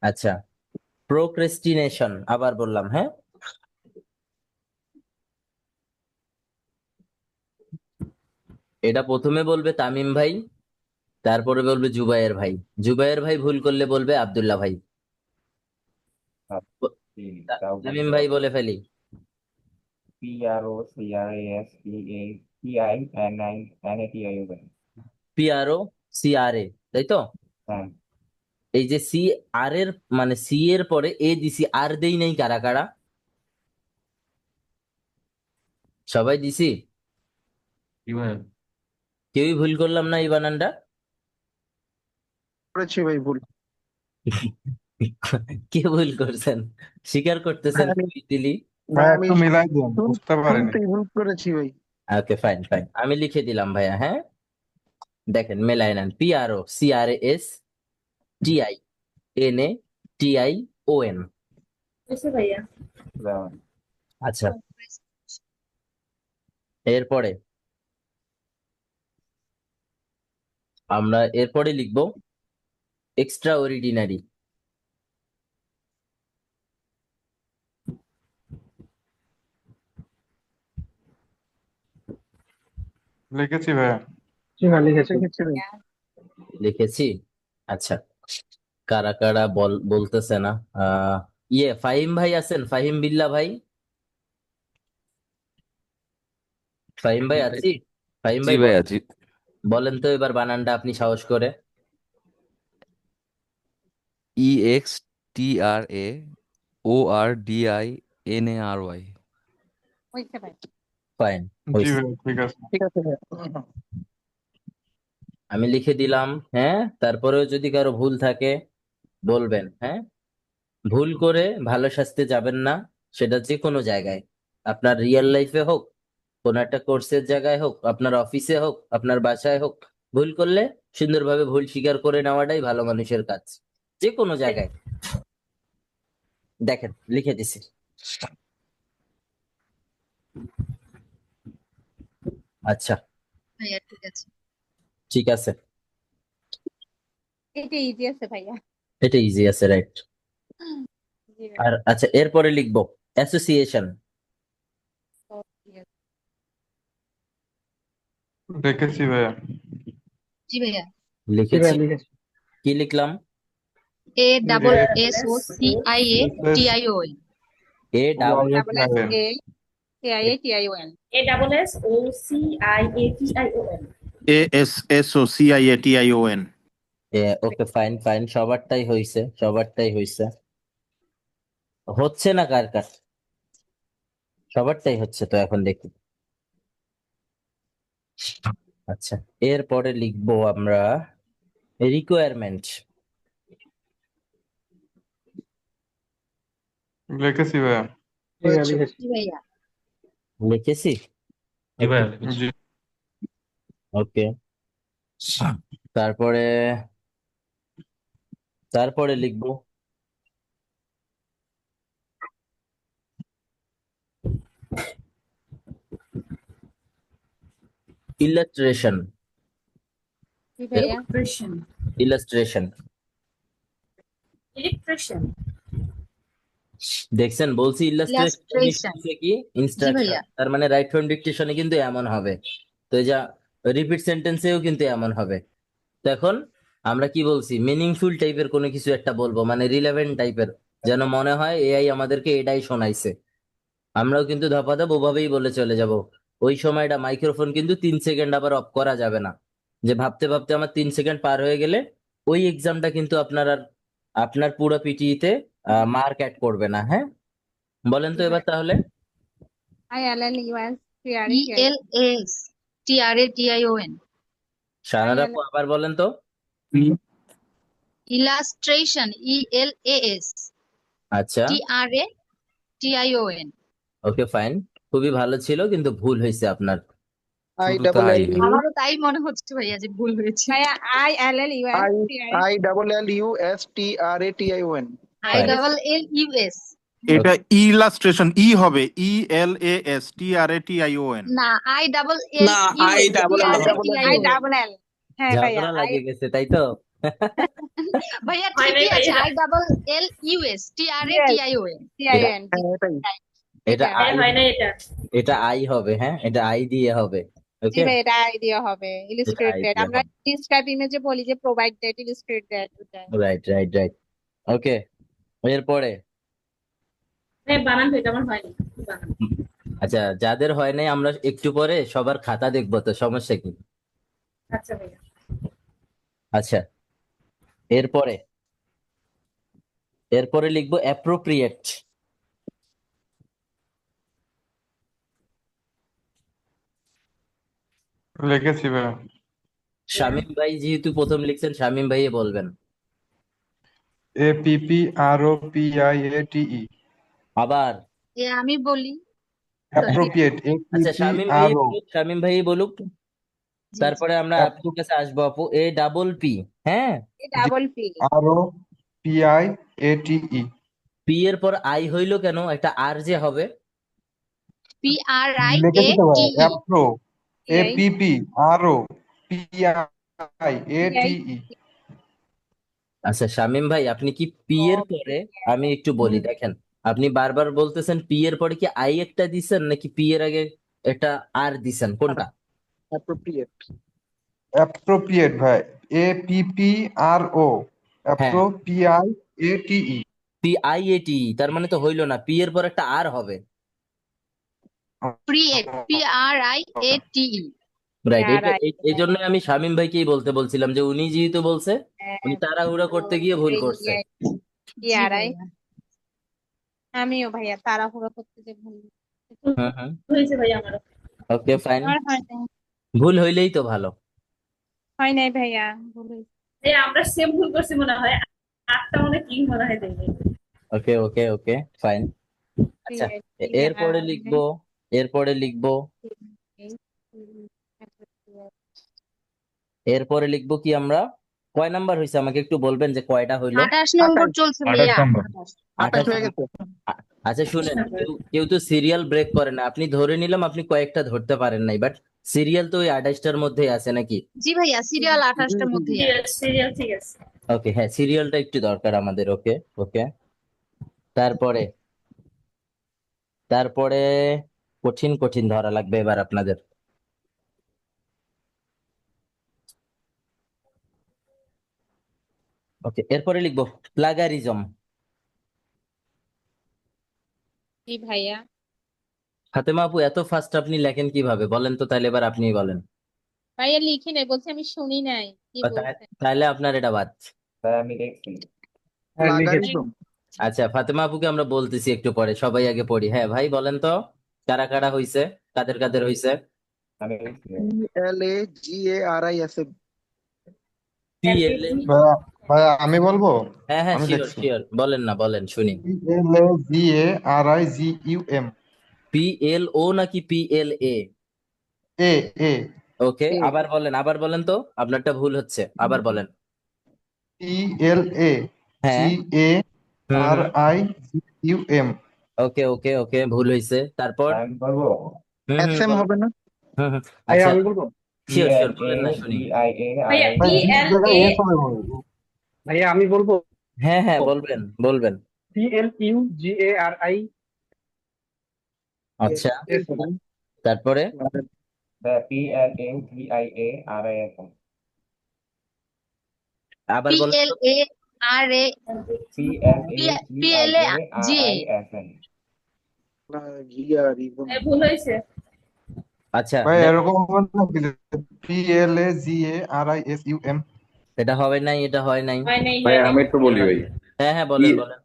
আচ্ছা, প্রোক্রেস্টিনেশন আবার বললাম, হ্যাঁ? এটা প্রথমে বলবে তামিম ভাই, তারপরে বলবে জুবায়ের ভাই। জুবায়ের ভাই ভুল করলে বলবে আব্দুল্লাহ ভাই। তামিম ভাই বলে ফেলি। PRO CRA, তাই তো? এই যে সি আর এর মানে সি এর পরে এ দিছি, আর দেই নাই কারা কারা? সবাই দিছি? কেউই ভুল করলাম না এই বানানটা? করেছি ভাই ভুল। কে ভুল করছেন? স্বীকার করতেছেন আমি ইজিলি? না, ভাই আমি একটু মিলাই দেন, বুঝতে পারিনি। শুনতেই ভুল করেছি ভাই। ওকে, ফাইন ফাইন, আমি লিখে দিলাম ভাইয়া, হ্যাঁ? দেখেন মেলায় নেন, PROCRASTINATION। বুঝতে ভাইয়া। আচ্ছা, এরপরে আমরা এরপরে লিখবো এক্সট্রা অর্ডিনারি। লিখেছি ভাইয়া। জি ভাই লিখেছি। দেখেছি ভাই। লিখেছি? আচ্ছা, কারা কারা বলতেছে না? ফাহিম ভাই আছেন? ফাহিম বিল্লাহ ভাই? ফাহিম ভাই আছি? ফাহিম জি ভাই ভাইয়া, জি। বলেন তো এবার বানানটা আপনি সাহস করে। EXTRAORDINARY। হয়েছে ভাই। ফাইন, জি ভাইয়া, ঠিক আছে। ঠিক আছে ভাই। আমি লিখে দিলাম, হ্যাঁ? তারপরেও যদি কারো ভুল থাকে বলবেন, হ্যাঁ? ভুল করে ভালো শাস্তি যাবেন না, সেটা যে কোনো জায়গায়, আপনার রিয়েল লাইফে হোক, কোন একটা কোর্সের জায়গায় হোক, আপনার অফিসে হোক, আপনার বাসায় হোক, ভুল করলে সুন্দরভাবে ভুল স্বীকার করে নেওয়াটাই ভালো মানুষের কাজ, যে কোনো জায়গায়। দেখেন লিখে দিছি। আচ্ছা, ভাইয়া ঠিক আছে। ঠিক আছে, এটা ইজি আছে ভাইয়া। এটা ইজি আছে, রাইট। জি আর আচ্ছা, এরপরে লিখবো অ্যাসোসিয়েশন। ভাইয়া। লিখেছি ভাইয়া। জি ভাইয়া। জি লিখেছি? ভাই লিখেছি। কি লিখলাম? ASSOCIATION। A double double S A KIATION। ASSOCIATION। ASSOCIATION। Okay, fine fine, সবারটাই হইছে, সবারটাই হইছে। হচ্ছে না কার কার? সবারটাই হচ্ছে তো, এখন দেখি। আচ্ছা, এরপরে লিখবো আমরা রিকোয়ারমেন্ট। লিখেছি ভাইয়া। জি ভাই লিখেছি। জি ভাইয়া। লিখেছি? জি। ওকে, তারপরে তারপরে লিখবো ইলাস্ট্রেশন। জি ভাইয়া। Illustration electrician. দেখছেন, বলছি ইলাস্ট্রেশন Illustration। কি জি ইনস্ট্রাকশন, ভাইয়া। তার মানে রাইট ফ্রম ডিকটেশনে কিন্তু এমন হবে। তো এই যা রিপিট সেন্টেন্সেও কিন্তু এমন হবে। তো এখন আমরা কি বলছি, মিনিংফুল টাইপের কোনো কিছু একটা বলবো, মানে রিলেভেন্ট টাইপের, যেন মনে হয় এআই আমাদেরকে এটাই শোনাইছে। আমরাও কিন্তু ধাপাধাপ ওভাবেই বলে চলে যাব। ওই সময়টা মাইক্রোফোন কিন্তু 3 সেকেন্ড আবার অফ করা যাবে না, যে ভাবতে ভাবতে আমার 3 সেকেন্ড পার হয়ে গেলে ওই এক্সামটা কিন্তু আপনার আর আপনার পুরো পিটিইতে মার্ক অ্যাড করবে না, হ্যাঁ? বলেন তো এবার তাহলে। ELASTRATION। শাহানারা আপু আবার বলেন তো। Illustration ELAS আচ্ছা, TRATION। ওকে ফাইন, খুবই ভালো ছিল কিন্তু ভুল হয়েছে আপনার। আই শুরুতে ডাবল আই এল ইউ আমারও তাই মনে হচ্ছে ভাইয়া যে ভুল হয়েছে। ভাইয়া ILLUN I TI I double L U S T R A T I O N. ILLUS। এটা ইলাস্ট্রেশন ই হবে, ELASTRATION। না, না I double I L double L I U. double L হ্যাঁ ভাইয়া ঝগড়া লাগিয়ে গেছে তাই তো? ভাইয়া হয় নাই ঠিকই আছে, ভাইয়া। ILLUS TRATION। TIN হ্যাঁ এটাই। এটা এটা আই, হয় না এটা। এটা আই হবে, হ্যাঁ এটা আই দিয়ে হবে। জি ওকে, ভাই এটা আইডিয়া হবে এটা ইলিস্ট্রেট আই দ্যাট দিয়ে আমরা হবে। ডিসক্রাইব ইমেজে বলি যে প্রোভাইড দ্যাট ইলিস্ট্রেট দ্যাট ওটা রাইট রাইট রাইট। ওকে, এরপরে হ্যাঁ বানান তো এটা আমার হয়নি বানান। আচ্ছা, যাদের হয় নাই আমরা একটু পরে সবার খাতা দেখবো, তো সমস্যা কি? আচ্ছা ভাইয়া। আচ্ছা, এরপরে এরপরে লিখবো অ্যাপ্রোপ্রিয়েট। লিখেছি ভাই। শামীম ভাই যেহেতু প্রথম লিখছেন, শামীম ভাই বলবেন। APPROPIATE। আবার আমি বলি। অ্যাপ্রোপ্রিয়েট আচ্ছা, শামীম ভাই APPRO বলুক, শামীম ভাই বলুক, জি, জি। তারপরে আমরা আপুর কাছে আসবো। আপু APP, হ্যাঁ ডাবল পি ROPIATE। পি এর পর আই হইলো কেন? একটা আর যে হবে। লিখেছি তো ভাই, PRIATE। অ্যাপ্রো TI APPROPIATE। আচ্ছা শামীম ভাই, আপনি কি পি এর পরে, আমি একটু বলি দেখেন, আপনি বারবার বলতেছেন পি এর পরে কি আই একটা দিছেন নাকি পি এর আগে একটা আর দিছেন, কোনটা? অ্যাপ্রোপ্রিয়েট। অ্যাপ্রোপ্রিয়েট ভাই, APPRO হ্যাঁ, APPIATE। PIAT, তার মানে তো হইলো না, পি এর পর একটা আর হবে। PRIATE। রাইট, আর এটা আই এই জন্য আমি শামীম ভাইকেই বলতে বলছিলাম যে উনি যেহেতু বলছে, উনি তাড়াহুড়া করতে গিয়ে ভুল করছে। জি টিআরআই ভাইয়া। আমিও ভাইয়া তাড়াহুড়ো করতে যে ভুল হুম হুম, হয়েছে ভাইয়া আমারও। ওকে ফাইন, আমার হয় নাই ভুল হইলেই তো ভালো। হয় নাই ভাইয়া ভুল হয়েছে। এই আমরা সেম ভুল করছি মনে হয়। আটটা মনে হয় কি মনে হয় দেখবে। ওকে ওকে ওকে ফাইন। আচ্ছা, এরপরে লিখবো, এরপরে লিখবো এরপরে লিখবো কি আমরা? কয় নাম্বার হয়েছে আমাকে একটু বলবেন যে কয়টা হইলো? 28 নম্বর চলছে 28 ভাইয়া। নম্বর। 28 হয়ে গেছে। আচ্ছা শুনেন, কেউ কেউ তো সিরিয়াল ব্রেক করে না, আপনি ধরে নিলাম আপনি কয়েকটা ধরতে পারেন নাই, বাট সিরিয়াল তো ওই 28টার মধ্যেই আছে নাকি? জি ভাইয়া, সিরিয়াল 28টার মধ্যেই ঠিক আছে। আছে সিরিয়াল ঠিক আছে। ওকে, হ্যাঁ সিরিয়ালটা একটু দরকার আমাদের। ওকে ওকে, তারপরে তারপরে কঠিন কঠিন ধরা লাগবে এবার আপনাদের। ওকে, এরপরে লিখবো প্লাগারিজম। কি ভাইয়া ফাতেমা আপু, এত ফাস্ট আপনি লেখেন কিভাবে বলেন তো? তাহলে এবার আপনিই বলেন। ভাইয়া লিখি নাই, বলছি আমি শুনি নাই কি বলছেন। তাহলে আপনার এটা বাদ। হ্যাঁ লিখেছি। প্লাগারিজম। আচ্ছা, ফাতেমা আপুকে আমরা বলতেছি একটু পরে, সবাই আগে পড়ি। হ্যাঁ ভাই বলেন তো, কারা কারা হইছে, কাদের কাদের হইছে? PLAGARISM। PLA, ভাইয়া ভাইয়া আমি বলবো, হ্যাঁ হ্যাঁ আমি শিওর লিখছি। শিওর, বলেন না, বলেন শুনি। PLAGARIGUM। PLO নাকি PLA? এ এ ওকে, আবার বলেন, আবার বলেন তো, আপনারটা ভুল হচ্ছে, আবার বলেন। হ্যাঁ, হুম হুম, PLAGARIGUM। ওকে ওকে ওকে, ভুল হয়েছে। তারপর আমি বলবো, হুম হুম SM বলেন। হবে না? হুম হুম, ভাইয়া আচ্ছা আমি বলবো, শিওর শিওর, বলেন না শুনি। ভাইয়া ভাই PLA জায়গায় এস হবে বলবো। ভাইয়া আমি বলবো হ্যাঁ হ্যাঁ বলবেন বলবেন। PLUGARI। আচ্ছা, তারপরে আবার বলেন তো। PLAGARISM। প্লাগিয়ারিজম। ভুল হয়েছে। আচ্ছা ভাই এরকম হবে না কি? PLAGARISUM। এটা হবে নাই, এটা হয় নাই। হয় নাই ভাই হয় নাই। আমি একটু বলি ভাই, হ্যাঁ হ্যাঁ বলেন বলেন।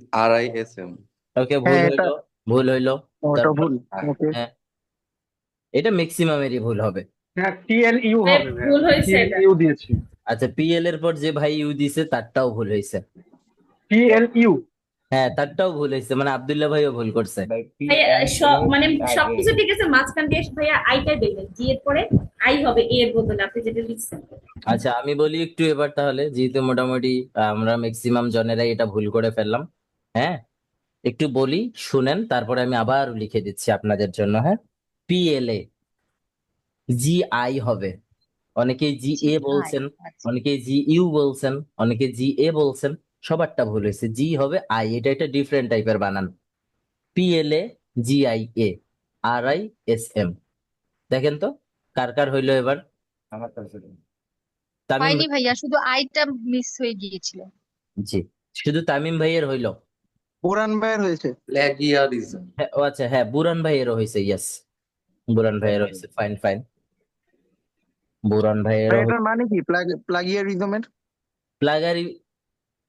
PLAGARISM। ওকে, ভুল হ্যাঁ এটা হইলো, ভুল হইলো। ওটা তারপর ভুল। ওকে। হ্যাঁ, এটা ম্যাক্সিমামেরই ভুল হবে। হ্যাঁ TLU হবে ভাইয়া, ভুল হয়েছে এটা। TLU দিয়েছি। আচ্ছা, PL এর পর যে ভাই ইউ দিছে তারটাও ভুল হয়েছে। PLU। হ্যাঁ, তারটাও ভুল হয়েছে, মানে আব্দুল্লাহ ভাইও ভুল করছে। ভাইয়া মানে সবকিছু ঠিক আছে, মাঝখান দিয়ে ভাইয়া আইটা দেখবেন, জি এর পরে আই হবে এ এর বদলে আপনি যেটা লিখছেন। আচ্ছা, আমি বলি একটু এবার তাহলে, যেহেতু মোটামুটি আমরা ম্যাক্সিমাম জনেরাই এটা ভুল করে ফেললাম। হ্যাঁ, একটু বলি, শুনেন, তারপরে আমি আবার লিখে দিচ্ছি আপনাদের জন্য। হ্যাঁ, PLA জি আই হবে। অনেকেই জি এ বলছেন, আচ্ছা অনেকেই জি ইউ বলছেন, অনেকে জি এ বলছেন। সবারটা ভুল হয়েছে, জি হবে আই, এটা একটা ডিফারেন্ট টাইপের বানান। PLA GIA RISM। দেখেন তো কার কার হইলো এবার। তামিম হয়নি ভাই, ভাইয়া, শুধু আইটা মিস হয়ে গিয়েছিল। জি, শুধু তামিম ভাইয়ের হইলো। বুরান ভাইয়ের হয়েছে। প্লাগিয়ারিজম। হ্যাঁ, ও আচ্ছা, হ্যাঁ, বুরান ভাইয়েরও হয়েছে, ইয়েস, বুরান ভাইয়েরও হয়েছে, ফাইন ফাইন, বুরান ভাই ভাইয়েরও এটার মানে কি প্লাগিয়ারিজমের? প্লাগারি।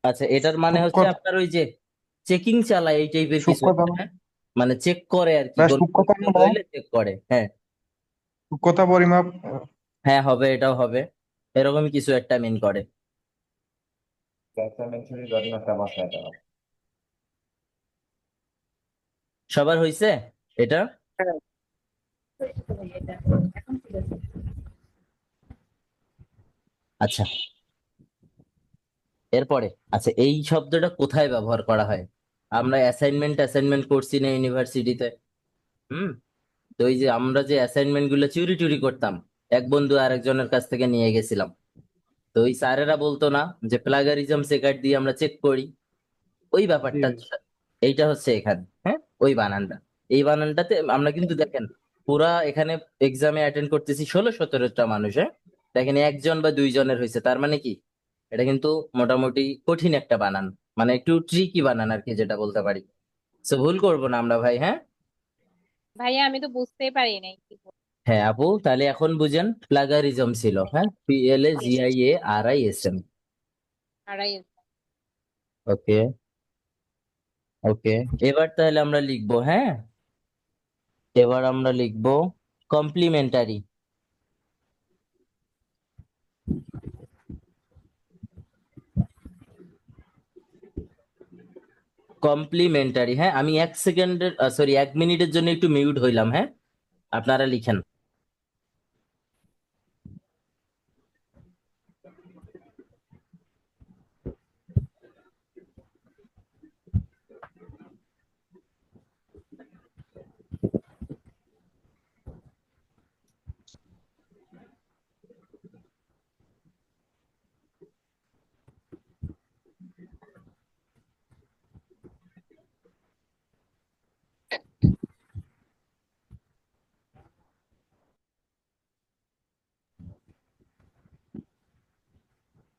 আচ্ছা, এটার মানে হচ্ছে সূক্ষ্ম আপনার ওই যে চেকিং চালায় এই টাইপের কিছু একটা, সূক্ষ্মতম হ্যাঁ? মানে চেক করে আর কি, বা কোন সূক্ষ্মতম ভুল নয়, হইলে চেক করে। হ্যাঁ, সূক্ষ্মতা পরিমাপ। হ্যাঁ হবে, এটাও হবে, এরকমই কিছু একটা মিন করে। সবার হইছে এটা? হ্যাঁ। এখন ঠিক আছে। আচ্ছা, এরপরে আচ্ছা, এই শব্দটা কোথায় ব্যবহার করা হয়? আমরা অ্যাসাইনমেন্ট করছি না ইউনিভার্সিটিতে? হুম, তো ওই যে আমরা যে অ্যাসাইনমেন্ট গুলো চুরি চুরি করতাম, এক বন্ধু আরেকজনের কাছ থেকে নিয়ে গেছিলাম, তো ওই স্যারেরা বলতো না যে প্লাগারিজম চেকার দিয়ে আমরা চেক করি, ওই জি ব্যাপারটা। ভাই। এইটা হচ্ছে এখানে, হ্যাঁ, ওই বানানটা। এই বানানটাতে আমরা কিন্তু দেখেন, পুরা এখানে এক্সামে অ্যাটেন্ড করতেছি 16-17টা মানুষ, হ্যাঁ, দেখেন একজন বা দুইজনের হয়েছে, তার মানে কি এটা কিন্তু মোটামুটি কঠিন একটা বানান, মানে একটু ট্রিকি বানান আর কি, যেটা বলতে পারি। তো ভুল করবো না আমরা ভাই, হ্যাঁ। ভাইয়া আমি তো বুঝতেই পারি নাই কি বলবো। হ্যাঁ আপু, তাহলে এখন বুঝেন, প্লাগারিজম ছিল, হ্যাঁ, PLAGIARISM। আড়াই ওকে, ওকে, এবার তাহলে আমরা লিখবো, হ্যাঁ, এবার আমরা লিখবো কমপ্লিমেন্টারি। কমপ্লিমেন্টারি, হ্যাঁ, আমি 1 সেকেন্ডের, সরি, 1 মিনিটের জন্য একটু মিউট হইলাম, হ্যাঁ, আপনারা লিখেন।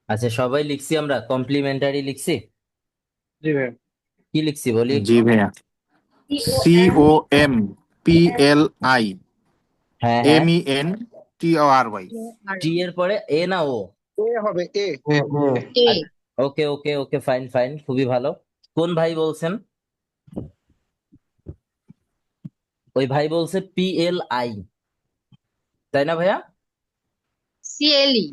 আচ্ছা, সবাই লিখছি, আমরা কমপ্লিমেন্টারি লিখছি। জি ভাই। কি লিখছি বলি একটু। জি ভাইয়া। COMPLI হ্যাঁ, হ্যাঁ, MENTORY। টি এর পরে এ না ও? এ হবে এ। এ। ওকে, ওকে, ওকে, ফাইন ফাইন, খুবই ভালো। কোন ভাই বলছেন? ওই ভাই বলছে PLI, তাই না ভাইয়া? CLE,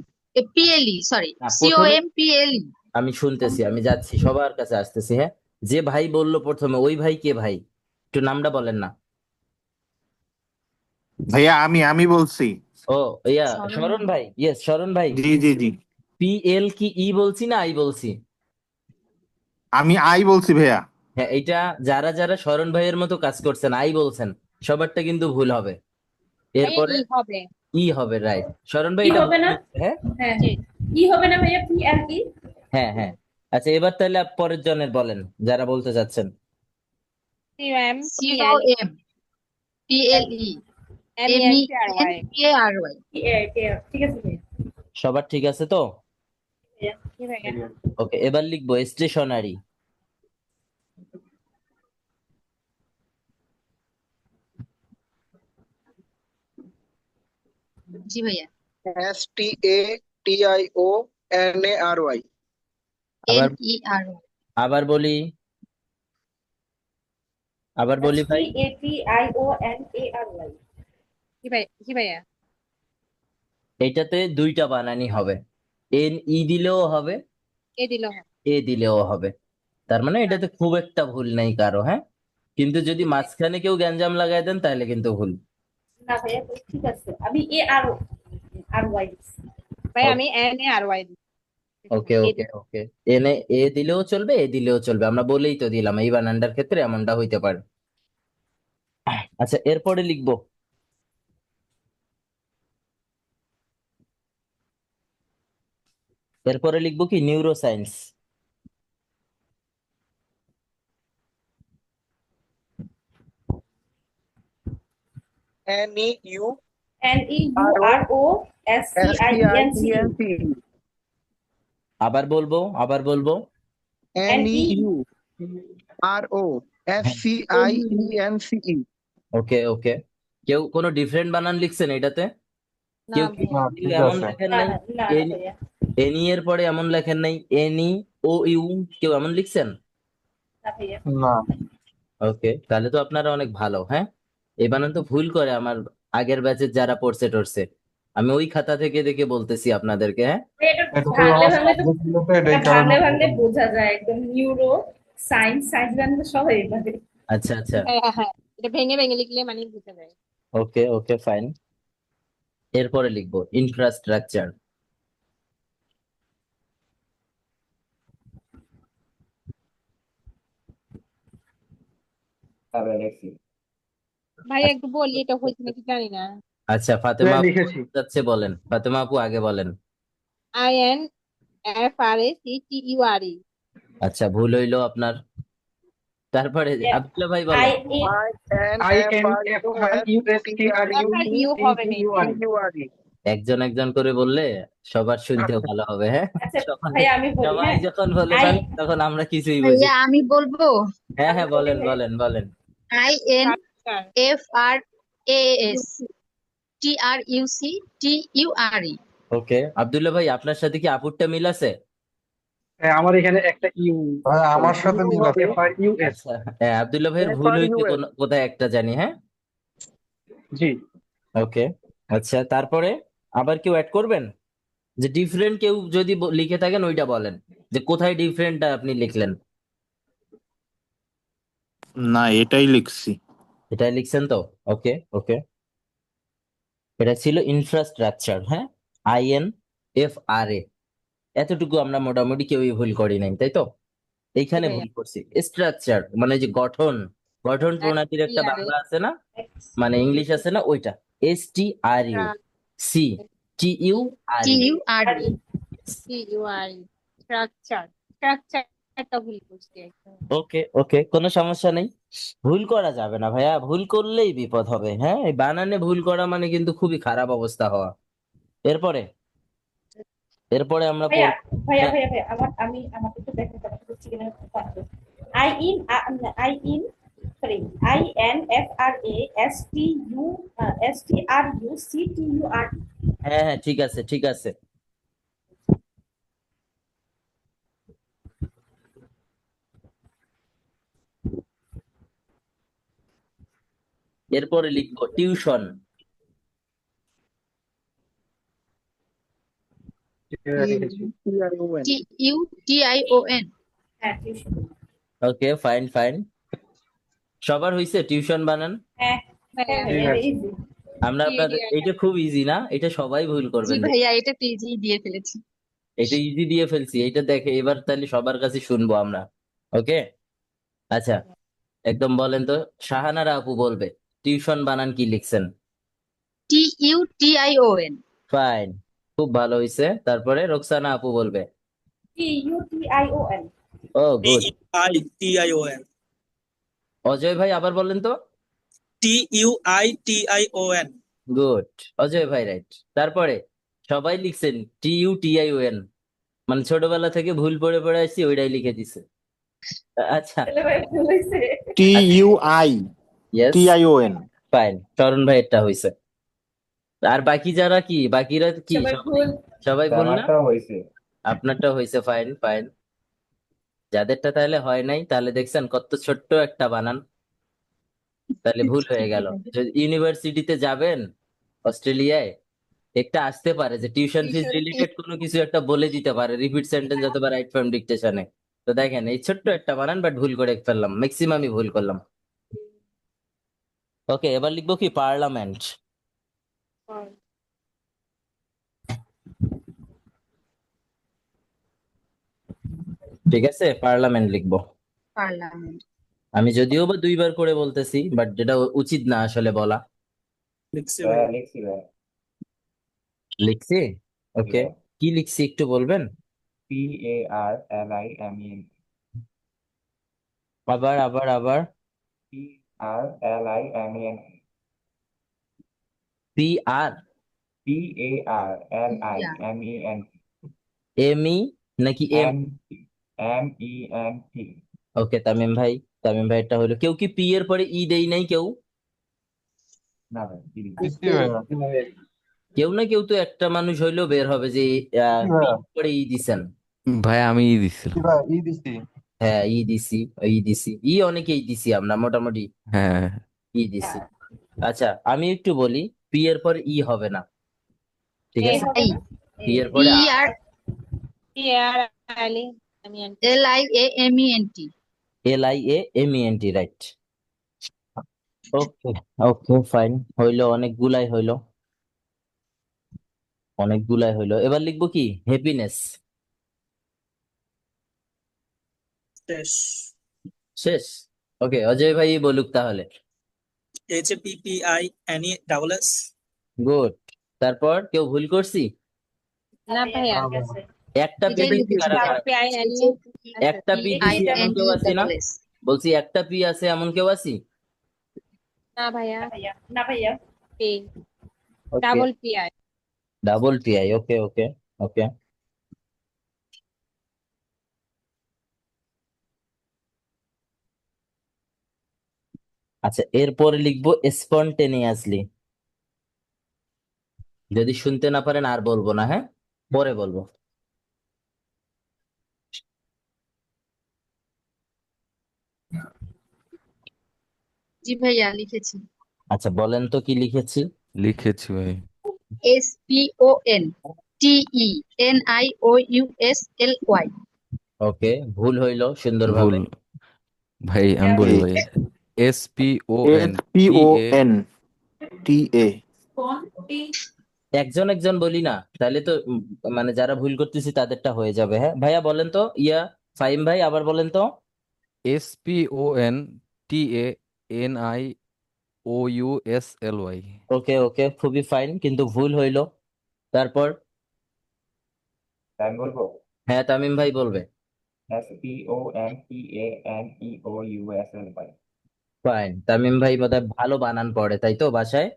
PLE, সরি, না, প্রথমে COMPLE। আমি শুনতেছি, আমি যাচ্ছি, সবার কাছে আসতেছি, হ্যাঁ। যে ভাই বললো প্রথমে, ওই ভাই কে ভাই? একটু নামটা বলেন না। ভাইয়া আমি বলছি। ও, ইয়া, শরণ শরণ ভাই, ইয়েস, শরণ ভাই। জি জি জি, PL কি ই বলছি না আই বলছি? আমি বলছি ভাইয়া। হ্যাঁ, এইটা যারা যারা শরণ ভাইয়ের মতো কাজ করছেন আই বলছেন, সবারটা কিন্তু ভুল হবে। ভাইয়া এরপরে ই হবে। ই হবে, রাইট। শরণ ভাই ই এটা হবে ভুল না? হচ্ছে, হ্যাঁ, হ্যাঁ, জি ই হবে না ভাইয়া, পি আর কি? হ্যাঁ, হ্যাঁ। আচ্ছা, এবার তাহলে পরের জনের বলেন, যারা বলতে চাচ্ছেন। COMPLE MENTRY। MENTARY। ঠিক আছে ভাইয়া। সবার ঠিক আছে তো? কি ভাইয়া? ওকে, এবার লিখবো স্টেশনারি। জি ভাইয়া। STATIONARY। আবার NERY। আবার বলি, আবার বলি ভাই, STATIONARY। কি ভাইয়া? এইটাতে দুইটা বানানই হবে, NE দিলেও হবে, এ দিল। এ দিলেও হবে। তার মানে এটাতে খুব একটা ভুল নেই কারো, হ্যাঁ? কিন্তু যদি মাঝখানে কেউ গ্যাঞ্জাম লাগাই দেন তাহলে কিন্তু ভুল। না ভাইয়া তো ঠিক আছে, আমি এ আর আর ওয়াই দিচ্ছি। ভাই আমি NARY দিচ্ছি। ওকে এ ওকে ওকে, এনে এ দিলেও চলবে, এ দিলেও চলবে, আমরা বলেই তো দিলাম এই বানানটার ক্ষেত্রে এমনটা হইতে পারে। আচ্ছা, এরপরে লিখবো কি নিউরো সায়েন্স। NEU NEUROSCIENCE আবার বলবো NEU ROSCIENCE ওকে ওকে। কেউ কোনো ডিফারেন্ট বানান লিখছেন এটাতে? না কেউ কি ভাইয়া। ঠিক এমন আছে। লেখেন না নাই? না না এনি ভাইয়া, এনি এর পরে এমন লেখেন নাই? NEOU কেউ এমন লিখছেন? না ভাইয়া। না, ওকে, তাহলে তো আপনারা অনেক ভালো, হ্যাঁ? এই বানান তো ভুল করে আমার আগের ব্যাচের যারা পড়ছে টরছে, আমি ওই খাতা থেকে দেখে বলতেছি আপনাদেরকে, হ্যাঁ? এটা এটা তো ভাঙলে আমার ভাঙলে তো, সাবজেক্ট ছিল তো এটা এটাই কারণে। ভাঙলে বোঝা যায় একদম। নিউরো সায়েন্স জানলে সবাই এইভাবে। আচ্ছা আচ্ছা, হ্যাঁ, এটা ভেঙে ভেঙে লিখলে মানে বুঝা যায়। ওকে ওকে ফাইন। এরপরে লিখবো ইনফ্রাস্ট্রাকচার। ভাই একটু বলি এটা হয়েছে নাকি জানি না। আচ্ছা, ফাতেমা আপু লিখেছি। যাচ্ছে, বলেন ফাতেমা আপু আগে বলেন। INFRACTURE। আচ্ছা, ভুল হইলো আপনার। তারপরে আব্দুল্লাহ ভাই বলেন। ইউ হবে না। INFRUSTRUCTURE একজন একজন করে বললে সবার শুনতেও ভালো হবে, হ্যাঁ? আচ্ছা সবাই ভাইয়া আমি বলি, সবাই হ্যাঁ। যখন বলে আই ফেলে তখন আমরা কিছুই বুঝি ভাইয়া না। আমি বলবো হ্যাঁ আমি হ্যাঁ, বলি বলেন ভাইয়া, বলেন। INFRASTRUCTURE। ওকে, আব্দুল্লাহ ভাই আপনার সাথে কি আপুরটা মিল আছে? হ্যাঁ, আমার এখানে একটা ইউ ভাই আমার সাথে মিল আছে। FRUS। আচ্ছা, হ্যাঁ, আব্দুল্লাহ ভাইয়ের ভুল হইতে কোথায় একটা জানি, হ্যাঁ? জি। ওকে, আচ্ছা, তারপরে আবার কেউ অ্যাড করবেন? যে ডিফারেন্ট কেউ যদি লিখে থাকেন ওইটা বলেন, যে কোথায় ডিফারেন্টটা আপনি লিখলেন। না, এটাই লিখছি। এটাই লিখছেন তো? ওকে ওকে, এটা ছিল ইনফ্রাস্ট্রাকচার, হ্যাঁ? INFRA। এতটুকু আমরা মোটামুটি কেউই ভুল করি নাই, তাই তো? এইখানে ভুল করছি স্ট্রাকচার, মানে যে গঠন প্রণালীর একটা বাংলা আছে না, মানে ইংলিশ আছে না, ওইটা STRUCTURE। স্ট্রাকচারটা ভুল করছি একদম। ওকে ওকে, কোনো সমস্যা নেই। ভুল করা যাবে না ভাইয়া, ভুল করলেই বিপদ হবে, হ্যাঁ? এই বানানে ভুল করা মানে কিন্তু খুবই খারাপ অবস্থা হওয়া। এরপরে আমরা ভাইয়া ভাইয়া হ্যাঁ, ভাইয়া ভাইয়া আমাকে একটু দেখেন তো, আমাকে হচ্ছে কিনা I in I in sorry INFRASTUCTUR। হ্যাঁ হ্যাঁ, ঠিক আছে ঠিক আছে। এরপরে লিখবো টিউশন। লিখেছি। TUTION। হ্যাঁ টিউশন। ওকে ফাইন ফাইন, সবার হইছে টিউশন বানান? হ্যাঁ হ্যাঁ, ঠিক আছে। ইজি। আমরা আপনাদের, এটা খুব ইজি না, এটা সবাই ভুল জি করবেন। ভাইয়া, এটা পেজে দিয়ে ফেলেছি। এটা ইজি দিয়ে ফেলছি, এটা দেখে এবার তাহলে সবার কাছে শুনবো আমরা। ওকে, আচ্ছা, একদম বলেন তো, শাহানারা আপু বলবে টিউশন বানান কি লিখছেন। TUTION। ফাইন, খুব ভালো হইছে। তারপরে রোকসানা আপু বলবে TUTION। ও গুড। TUITION। অজয় ভাই আবার বলেন তো। TUITION। গুড, অজয় ভাই রাইট। তারপরে সবাই লিখছেন TUTION, মানে ছোটবেলা থেকে ভুল পড়ে পড়ে আসছি ওইটাই লিখে দিছে। আচ্ছা, তাহলে ভাই ভুল হয়েছে। Yes, TUITION। ফাইন, তরুণ ভাই এটা হইছে। আর বাকিরা কি সবাই ভুল। সবাই ভুল না? আমারটাও হয়েছে। আপনারটা হয়েছে, ফাইন ফাইন। যাদেরটা তাহলে হয় নাই, তাহলে দেখছেন কত ছোট্ট একটা বানান, তাহলে ভুল হয়ে গেল। যদি ইউনিভার্সিটিতে যাবেন অস্ট্রেলিয়ায়, একটা আসতে পারে যে টিউশন ফিস রিলেটেড কোনো কিছু একটা বলে দিতে পারে, রিপিট সেন্টেন্স অথবা রাইট ফর্ম ডিকটেশনে। তো দেখেন এই ছোট্ট একটা বানান বাট ভুল করে ফেললাম, ম্যাক্সিমামই ভুল করলাম। ওকে, এবার লিখবো কি পার্লামেন্ট। ঠিক আছে, পার্লামেন্ট লিখবো। পার্লামেন্ট। আমি যদিও বা দুইবার করে বলতেছি, বাট যেটা উচিত না আসলে বলা। লিখছি ভাইয়া। লিখছি? ওকে, কি লিখছি একটু বলবেন? PARLIMEN আবার আবার আবার। PRLIMEN P R PARLIMEN M E নাকি এম? MENT ওকে তামিম ভাই, তামিম ভাই এটা হলো। কেউ কি পি এর পরে ই দেই নাই কেউ? না ভাই দিচ্ছি ভাইয়া। কেউ না কেউ তো একটা মানুষ হইলেও বের হবে যে পি এর পরে ই দিছেন। ভাই আমি দিছিলাম। হ্যাঁ ই দিছি, ই দিছি, ই অনেকেই দিছি আমরা মোটামুটি হ্যাঁ, ই দিছি। আচ্ছা আমি একটু বলি, পি এর পরে ই হবে না, ঠিক আছে? আই পি এর পরে LIAMENT। LIAMENT, right. Okay okay fine, হইলো, অনেকগুলাই হইলো, অনেকগুলাই হইলো। এবার লিখবো কি হ্যাপিনেস। শেষ। শেষ? ওকে, অজয় ভাই বলুক তাহলে। HAPPINESS। গুড। তারপর কেউ ভুল করছি? না ভাইয়া, একটা পি এটাই দিছি লিখেছি কারা ভাইয়া। কারা? একটা পি দিছি এমন কেউ আছি না? PINE বলছি একটা পি আছে এমন কেউ আছি? না ভাইয়া, না ভাইয়া। P, okay, double P I. Double P I, okay okay okay. আচ্ছা এরপরে লিখবো স্পন্টেনিয়াসলি। যদি শুনতে না পারেন আর বলবো না, হ্যাঁ পরে বলবো। জি ভাইয়া লিখেছি। আচ্ছা বলেন তো কি লিখেছি? লিখেছি ভাই। SPONTENIOUSLY। ওকে, ভুল হইলো ভুল সুন্দরভাবে। ভাই, আমি বলি ভাই, SPONTA একজন একজন বলি না, তাহলে তো মানে যারা ভুল করতেছি তাদেরটা হয়ে যাবে। হ্যাঁ ভাইয়া বলেন তো, ফাহিম ভাই আবার বলেন তো। SPONTANIOUSLY। ওকে ওকে, খুবই ফাইন, কিন্তু ভুল হইলো। তারপর? আমি বলবো হ্যাঁ তামিম ভাই বলবে। SPONTANEOUSLY ফাইন, তামিম ভাই বোধহয় ভালো বানান পড়ে তাই তো বাসায়?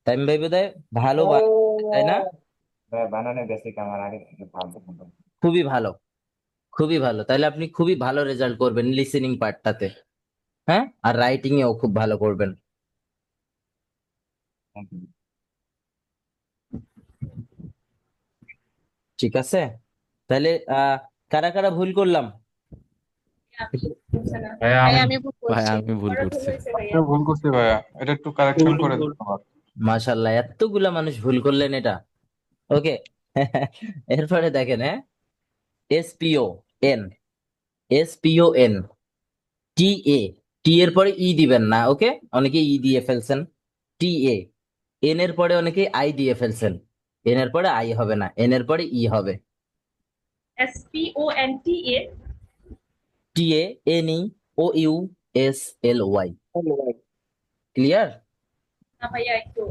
তামিম ভাই বোধহয় ভালো বানান পড়ে, তাই না? ভাই বানানে বেসিক আমার আগে থেকে ভালো। খুবই ভালো, খুবই ভালো, তাহলে আপনি খুবই ভালো রেজাল্ট করবেন লিসেনিং পার্টটাতে। হ্যাঁ, আর রাইটিং এও খুব ভালো করবেন। Thank you. ঠিক আছে, তাহলে কারা কারা ভুল করলাম? ভাইয়া ভাই আমি আমি ভুল ভাই করছি। আমি ভুল করছি। ভুল করছি ভাইয়া, এটা একটু কারেকশন করে দিন আবার। মাশাল্লাহ, এতগুলা মানুষ ভুল করলেন এটা। ওকে এরপরে দেখেন, হ্যাঁ SPON, SPON TA, টি এর পরে ই দিবেন না, ওকে? অনেকে ই দিয়ে ফেলছেন। TA, এন এর পরে অনেকে আই দিয়ে ফেলছেন। এন এর পরে আই হবে না, এন এর পরে ই হবে। SPONTA। TANEOUSLY। ক্লিয়ার? না ভাইয়া, একটু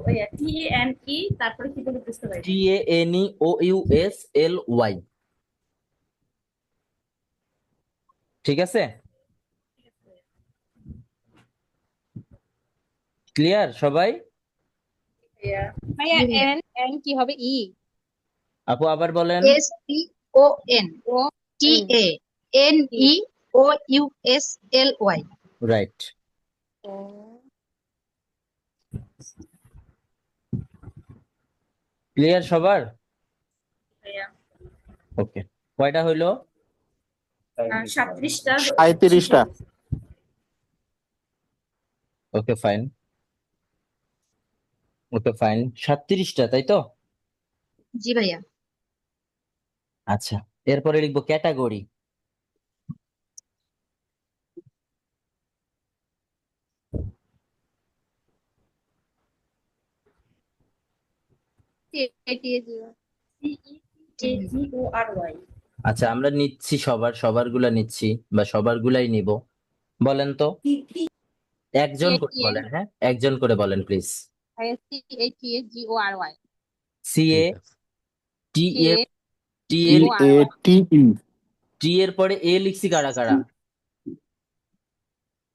TANE, তারপরে কি বলে বুঝতে পারি। TANEOUSLY, ঠিক আছে? ক্লিয়ার সবাই? ভাইয়া এন এন কি হবে? ই আপু আবার বলেন। SPONTANEOUSLY। রাইট। ক্লিয়ার সবার? ওকে, কয়টা হইলো? 37টা। 37টা। ওকে ফাইন, ওকে ফাইন, 37টা তাই তো? জি ভাইয়া। আচ্ছা এরপরে লিখবো ক্যাটাগরি। CEAGORY আচ্ছা আমরা নিচ্ছি সবার গুলা নিচ্ছি বা সবার গুলাই নিব। বলেন তো একজন করে বলেন, হ্যাঁ একজন করে বলেন প্লিজ। CATAGORY সি এ ঠিক আছে টি এর টি ই এর এ টি ই টি এর পরে এ লিখছি কারা কারা?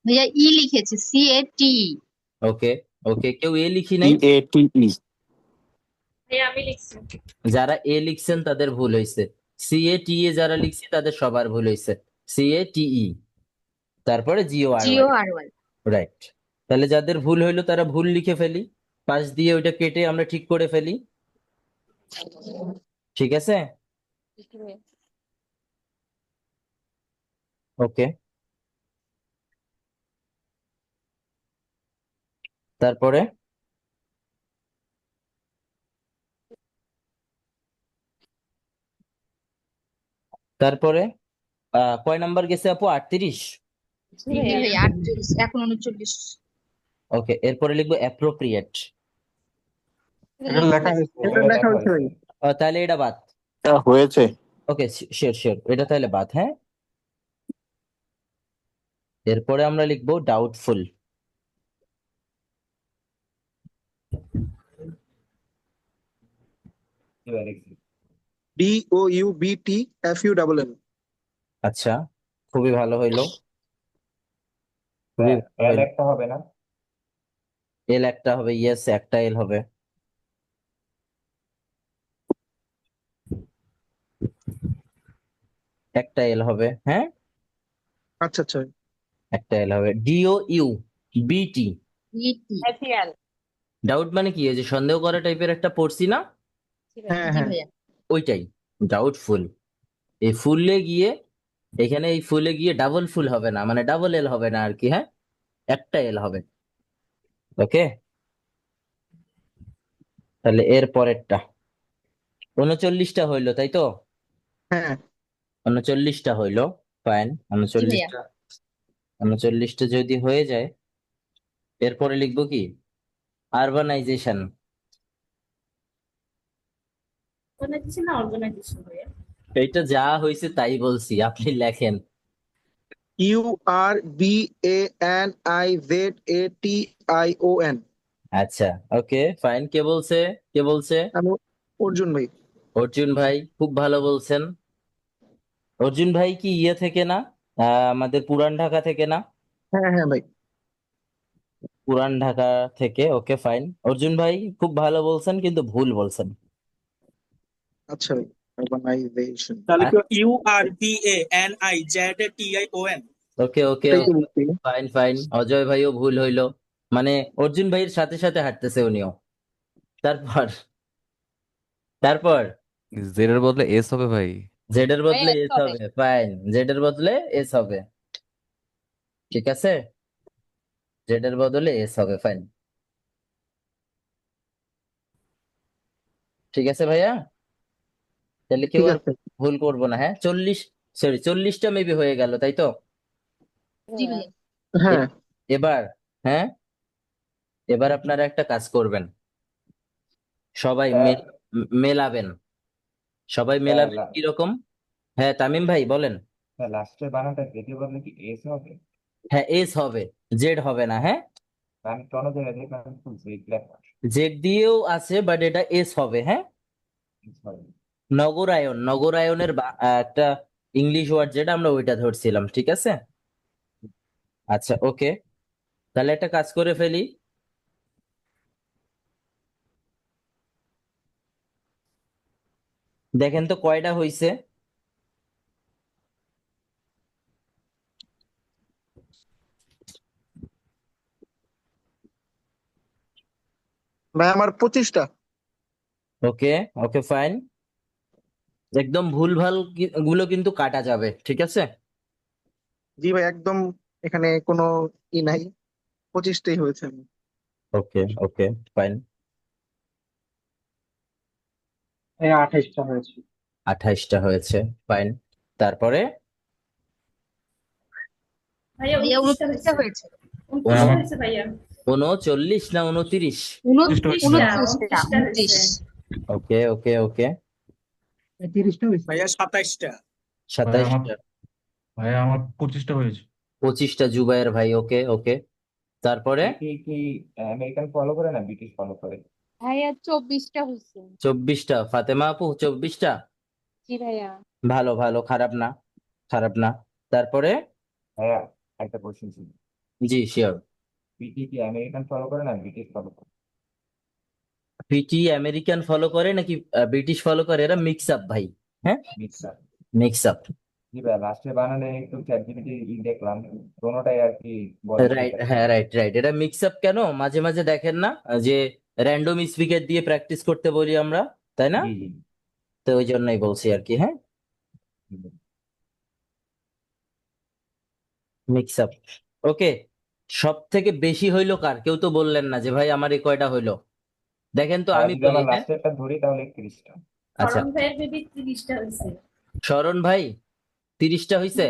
ভাইয়া ই লিখেছে, CAT। ওকে ওকে, কেউ এ লিখি ই নাই? এ টি ই ভাইয়া আমি লিখছি। যারা এ লিখছেন তাদের ভুল হয়েছে। সি এ টি এ যারা লিখছি তাদের সবার ভুল হয়েছে। CATE তারপরে GORY, GORY। রাইট। তাহলে যাদের ভুল হইলো তারা ভুল লিখে ফেলি, পাশ দিয়ে ওইটা কেটে আমরা ঠিক করে ফেলি, ঠিক আছে? ওকে, তারপরে তারপরে কয় নাম্বার গেছে আপু? 38। জি ভাইয়া 38, এখন 39। ওকে, এরপরে লিখবো অ্যাপ্রোপ্রিয়েট। এটা লেখা হয়েছে। এটা লেখা হয়েছে ভাই। তাহলে এটা বাদ। তা হয়েছে। ওকে শিওর শিওর, এটা তাহলে বাদ, হ্যাঁ। এরপরে আমরা লিখবো ডাউটফুল। DOUBTFULL। আচ্ছা, খুবই ভালো হইলো, খুবই ভালো এল হইলো। একটা হবে না? এল একটা হবে, ইয়েস একটা এল হবে। একটা এল হবে, হ্যাঁ আচ্ছা আচ্ছা। একটা এল হবে। DOUBT FEL ডাউট মানে কি, এই যে সন্দেহ করা টাইপের একটা পড়ছি না, হ্যাঁ জি হ্যাঁ। ভাইয়া। ওইটাই ডাউটফুল। এই ফুলে গিয়ে এখানে এই ফুলে গিয়ে ডাবল ফুল হবে না, মানে ডাবল এল হবে না আর কি, হ্যাঁ একটা এল হবে। ওকে, তাহলে এর পরেরটা 39টা হইলো, তাই তো? হ্যাঁ 39টা হইলো, ফাইন। জি ভাইয়া। 39টা যদি হয়ে যায় এরপরে লিখবো কি? আরবানাইজেশন। অর্গানাইজেশন না অর্গানাইজেশন ভাইয়া? এইটা যা হয়েছে তাই বলছি, আপনি লেখেন। URBANIZATION। আচ্ছা ওকে ফাইন, কে বলছে? কে বলছে? আমি অর্জুন ভাই। অর্জুন ভাই, খুব ভালো বলছেন। অর্জুন ভাই কি ইয়ে থেকে না, আমাদের পুরান ঢাকা থেকে না? হ্যাঁ হ্যাঁ ভাই। পুরান ঢাকা থেকে, ওকে ফাইন। অর্জুন ভাই খুব ভালো বলছেন কিন্তু ভুল বলছেন। আচ্ছা ভাই, অর্গানাইজেশন তাহলে কি URBANIZTION? ওকে ওকে এটাই তো বলছি। ফাইন ফাইন, অজয় ভাইও ভুল হইলো, মানে অর্জুন ভাইয়ের সাথে সাথে হাঁটতেছে উনিও। তারপর তারপর জেড এর বদলে এস হবে ভাই। জেড এর বদলে S এস হবে। হবে, ফাইন। জেড এর বদলে এস হবে, ঠিক আছে। জেড এর বদলে এস হবে, ফাইন। ঠিক আছে ভাইয়া, তাহলে কেউ ঠিক আর আছে। ভুল করবো না, হ্যাঁ। 40টা মেবি হয়ে গেল, তাই তো? জি ভাইয়া। হ্যাঁ এ- এবার, হ্যাঁ এবার আপনারা একটা কাজ করবেন, সবাই মেলাবেন, সবাই মেলাবেন কিরকম? হ্যাঁ তামিম ভাই বলেন। লাস্টের বানানটা যেতে বললে কি এস হবে? হ্যাঁ এস হবে, জেড হবে না, হ্যাঁ। আমি কোনো জায়গায় দেখলাম ফুল জেড লেখা। জেড দিয়েও আছে বাট এটা এস হবে, হ্যাঁ। Sorry. নগরায়ন, নগরায়নের একটা ইংলিশ ওয়ার্ড যেটা, আমরা ওইটা ধরছিলাম, ঠিক আছে। আচ্ছা ওকে, তাহলে একটা কাজ করে ফেলি। দেখেন তো কয়টা হইছে। ভাই আমার 25টা। ওকে ওকে ফাইন, একদম ভুলভাল গুলো কিন্তু কাটা যাবে, ঠিক আছে। জি ভাই একদম, এখানে কোনো ই নাই, 25টাই হয়েছে আমার। ওকে ওকে ফাইন, এই 28টা হয়েছে। 28টা হয়েছে, ফাইন। তারপরে ভাইয়া ভাইয়া 29টা 29টা হয়েছে। হয়েছে। 29টা হয়েছে ভাইয়া। 39 না 29? 29টা 29টা 29। ওকে ওকে ওকে। 30টা হয়েছে। ভাইয়া 27টা। 27টা। ভাইয়া আমার 25টা হয়েছে। 25টা জুবায়ের ভাই, ওকে ওকে। তারপরে কি আমেরিকান ফলো করে না ব্রিটিশ ফলো করে? ভাইয়া 24টা হয়েছে। 24টা। ফাতেমা আপু 24টা। জি ভাইয়া। ভালো ভালো, খারাপ না, খারাপ না। তারপরে ভাইয়া একটা কোশ্চেন ছিল, জি শিওর। পিটি কি আমেরিকান ফলো করে না ব্রিটিশ ফলো করে? পিটি আমেরিকান ফলো করে নাকি ব্রিটিশ ফলো করে? এরা মিক্স আপ ভাই। হ্যাঁ, মিক্সার। Mix up. জি ভাইয়া, লাস্টে বানানে একটু চ্যাট জিপিটি দেখলাম, কোনোটাই আর কি বলে রাইট, দেখাচ্ছে হ্যাঁ না। রাইট রাইট, এটা মিক্স আপ। কেন মাঝে মাঝে দেখেন না যে র্যান্ডম স্পিকার দিয়ে প্র্যাকটিস করতে বলি আমরা, তাই না? জি জি তো ওই জন্যই বলছি আর কি। হ্যাঁ, জি। Mix up. ওকে। সব থেকে বেশি হইলো কার? কেউ তো বললেন না যে ভাই আমার এই কয়টা হইলো। দেখেন তো, ভাইয়া আমি যদি বলি, আমরা হ্যাঁ। লাস্টেরটা ধরি তাহলে 31টা। আচ্ছা, করণ ভাইয়ের বেবি 30টা হয়েছে। শরণ ভাই 30টা হইছে?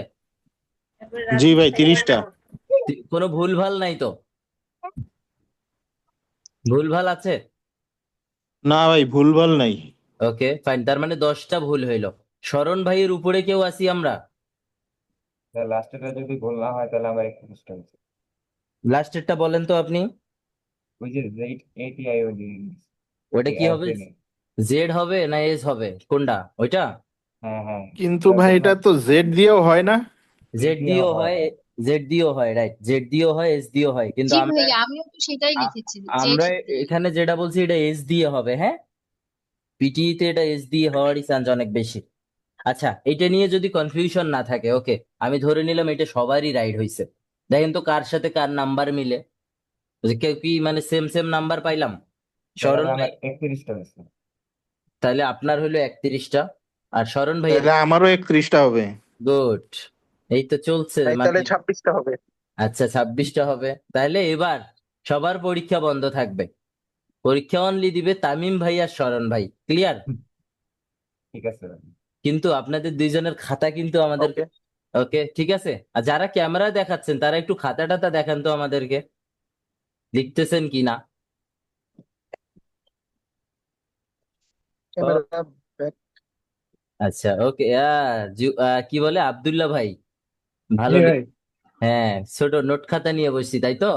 তারপরে জি রাজীব ভাই ভাইয়া 30টা। কোনো ভুল ভাল নাই তো? ভুল ভাল আছে? না ভাই ভুলভাল নাই। ওকে ফাইন, তার মানে 10টা ভুল হইলো। শরণ ভাইয়ের উপরে কেউ আছি আমরা? লাস্টেরটা যদি ভুল না হয় তাহলে আমরা 31টা হচ্ছে। লাস্টেরটা বলেন তো আপনি। ওই যে জেড এটিআই ওই যে ওটা কি হবে? অ্যাজেনে। জেড হবে না এস হবে, কোনটা ওইটা? হ্যাঁ হ্যাঁ, কিন্তু ওটার ভাই জন্য এটা তো জেড দিয়েও হয় না। জেড জেড দিয়েও দিয়েও হয়। হয়, জেড দিয়েও হয়, রাইট, জেড দিয়েও হয়, এস দিয়েও হয়, কিন্তু জি আমরা ভাইয়া, আমিও তো সেটাই আ- লিখেছি আমরা জেড দিয়ে। এখানে যেটা বলছি এটা এস দিয়ে হবে। হ্যাঁ, পিটিইতে এটা এস দিয়ে হওয়ারই চান্স অনেক বেশি। আচ্ছা, এটা নিয়ে যদি কনফিউশন না থাকে, ওকে, আমি ধরে নিলাম এটা সবারই রাইট হয়েছে। দেখেন তো কার সাথে কার নাম্বার মিলে, যে কেউ কি মানে সেম সেম নাম্বার পাইলাম। তাহলে শরণ ভাই, আমার 31টা হয়েছে। তাহলে আপনার হলো 31টা, আর শরণ ভাইয়ের? তাহলে আমারও 31টা হবে। গুড, এই তো চলছে ভাই মানে। তাহলে 26টা হবে। আচ্ছা 26টা হবে, তাহলে এবার সবার পরীক্ষা বন্ধ থাকবে। পরীক্ষা অনলি দিবে তামিম ভাই আর শরণ ভাই, ক্লিয়ার? ঠিক আছে ভাই। কিন্তু আপনাদের দুইজনের খাতা কিন্তু আমাদেরকে, ওকে। ওকে ঠিক আছে। আর যারা ক্যামেরা দেখাচ্ছেন তারা একটু খাতা টাতা দেখান তো আমাদেরকে, লিখতেছেন কি না। ও, ক্যামেরা ব্যাক। আচ্ছা ওকে। কি বলে আব্দুল্লাহ ভাই, ভালো জি ভাই। হ্যাঁ, ছোট নোট খাতা নিয়ে বসছি তাই তো?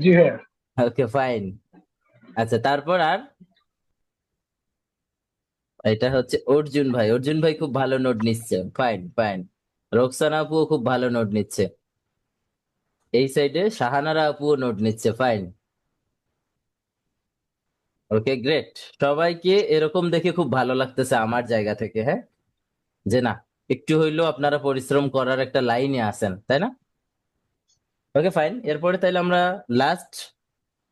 জি ভাইয়া। Okay fine. আচ্ছা তারপর আর এটা হচ্ছে অর্জুন ভাই, অর্জুন ভাই খুব ভালো নোট নিচ্ছে, ফাইন ফাইন। রোকসানা আপুও খুব ভালো নোট নিচ্ছে। এই সাইডে শাহানারা আপুও নোট নিচ্ছে, ফাইন। Okay great. সবাইকে এরকম দেখে খুব ভালো লাগতেছে আমার জায়গা থেকে, হ্যাঁ, যে না, একটু হইলেও আপনারা পরিশ্রম করার একটা লাইনে আছেন, তাই না? Okay fine. এরপরে তাইলে আমরা লাস্ট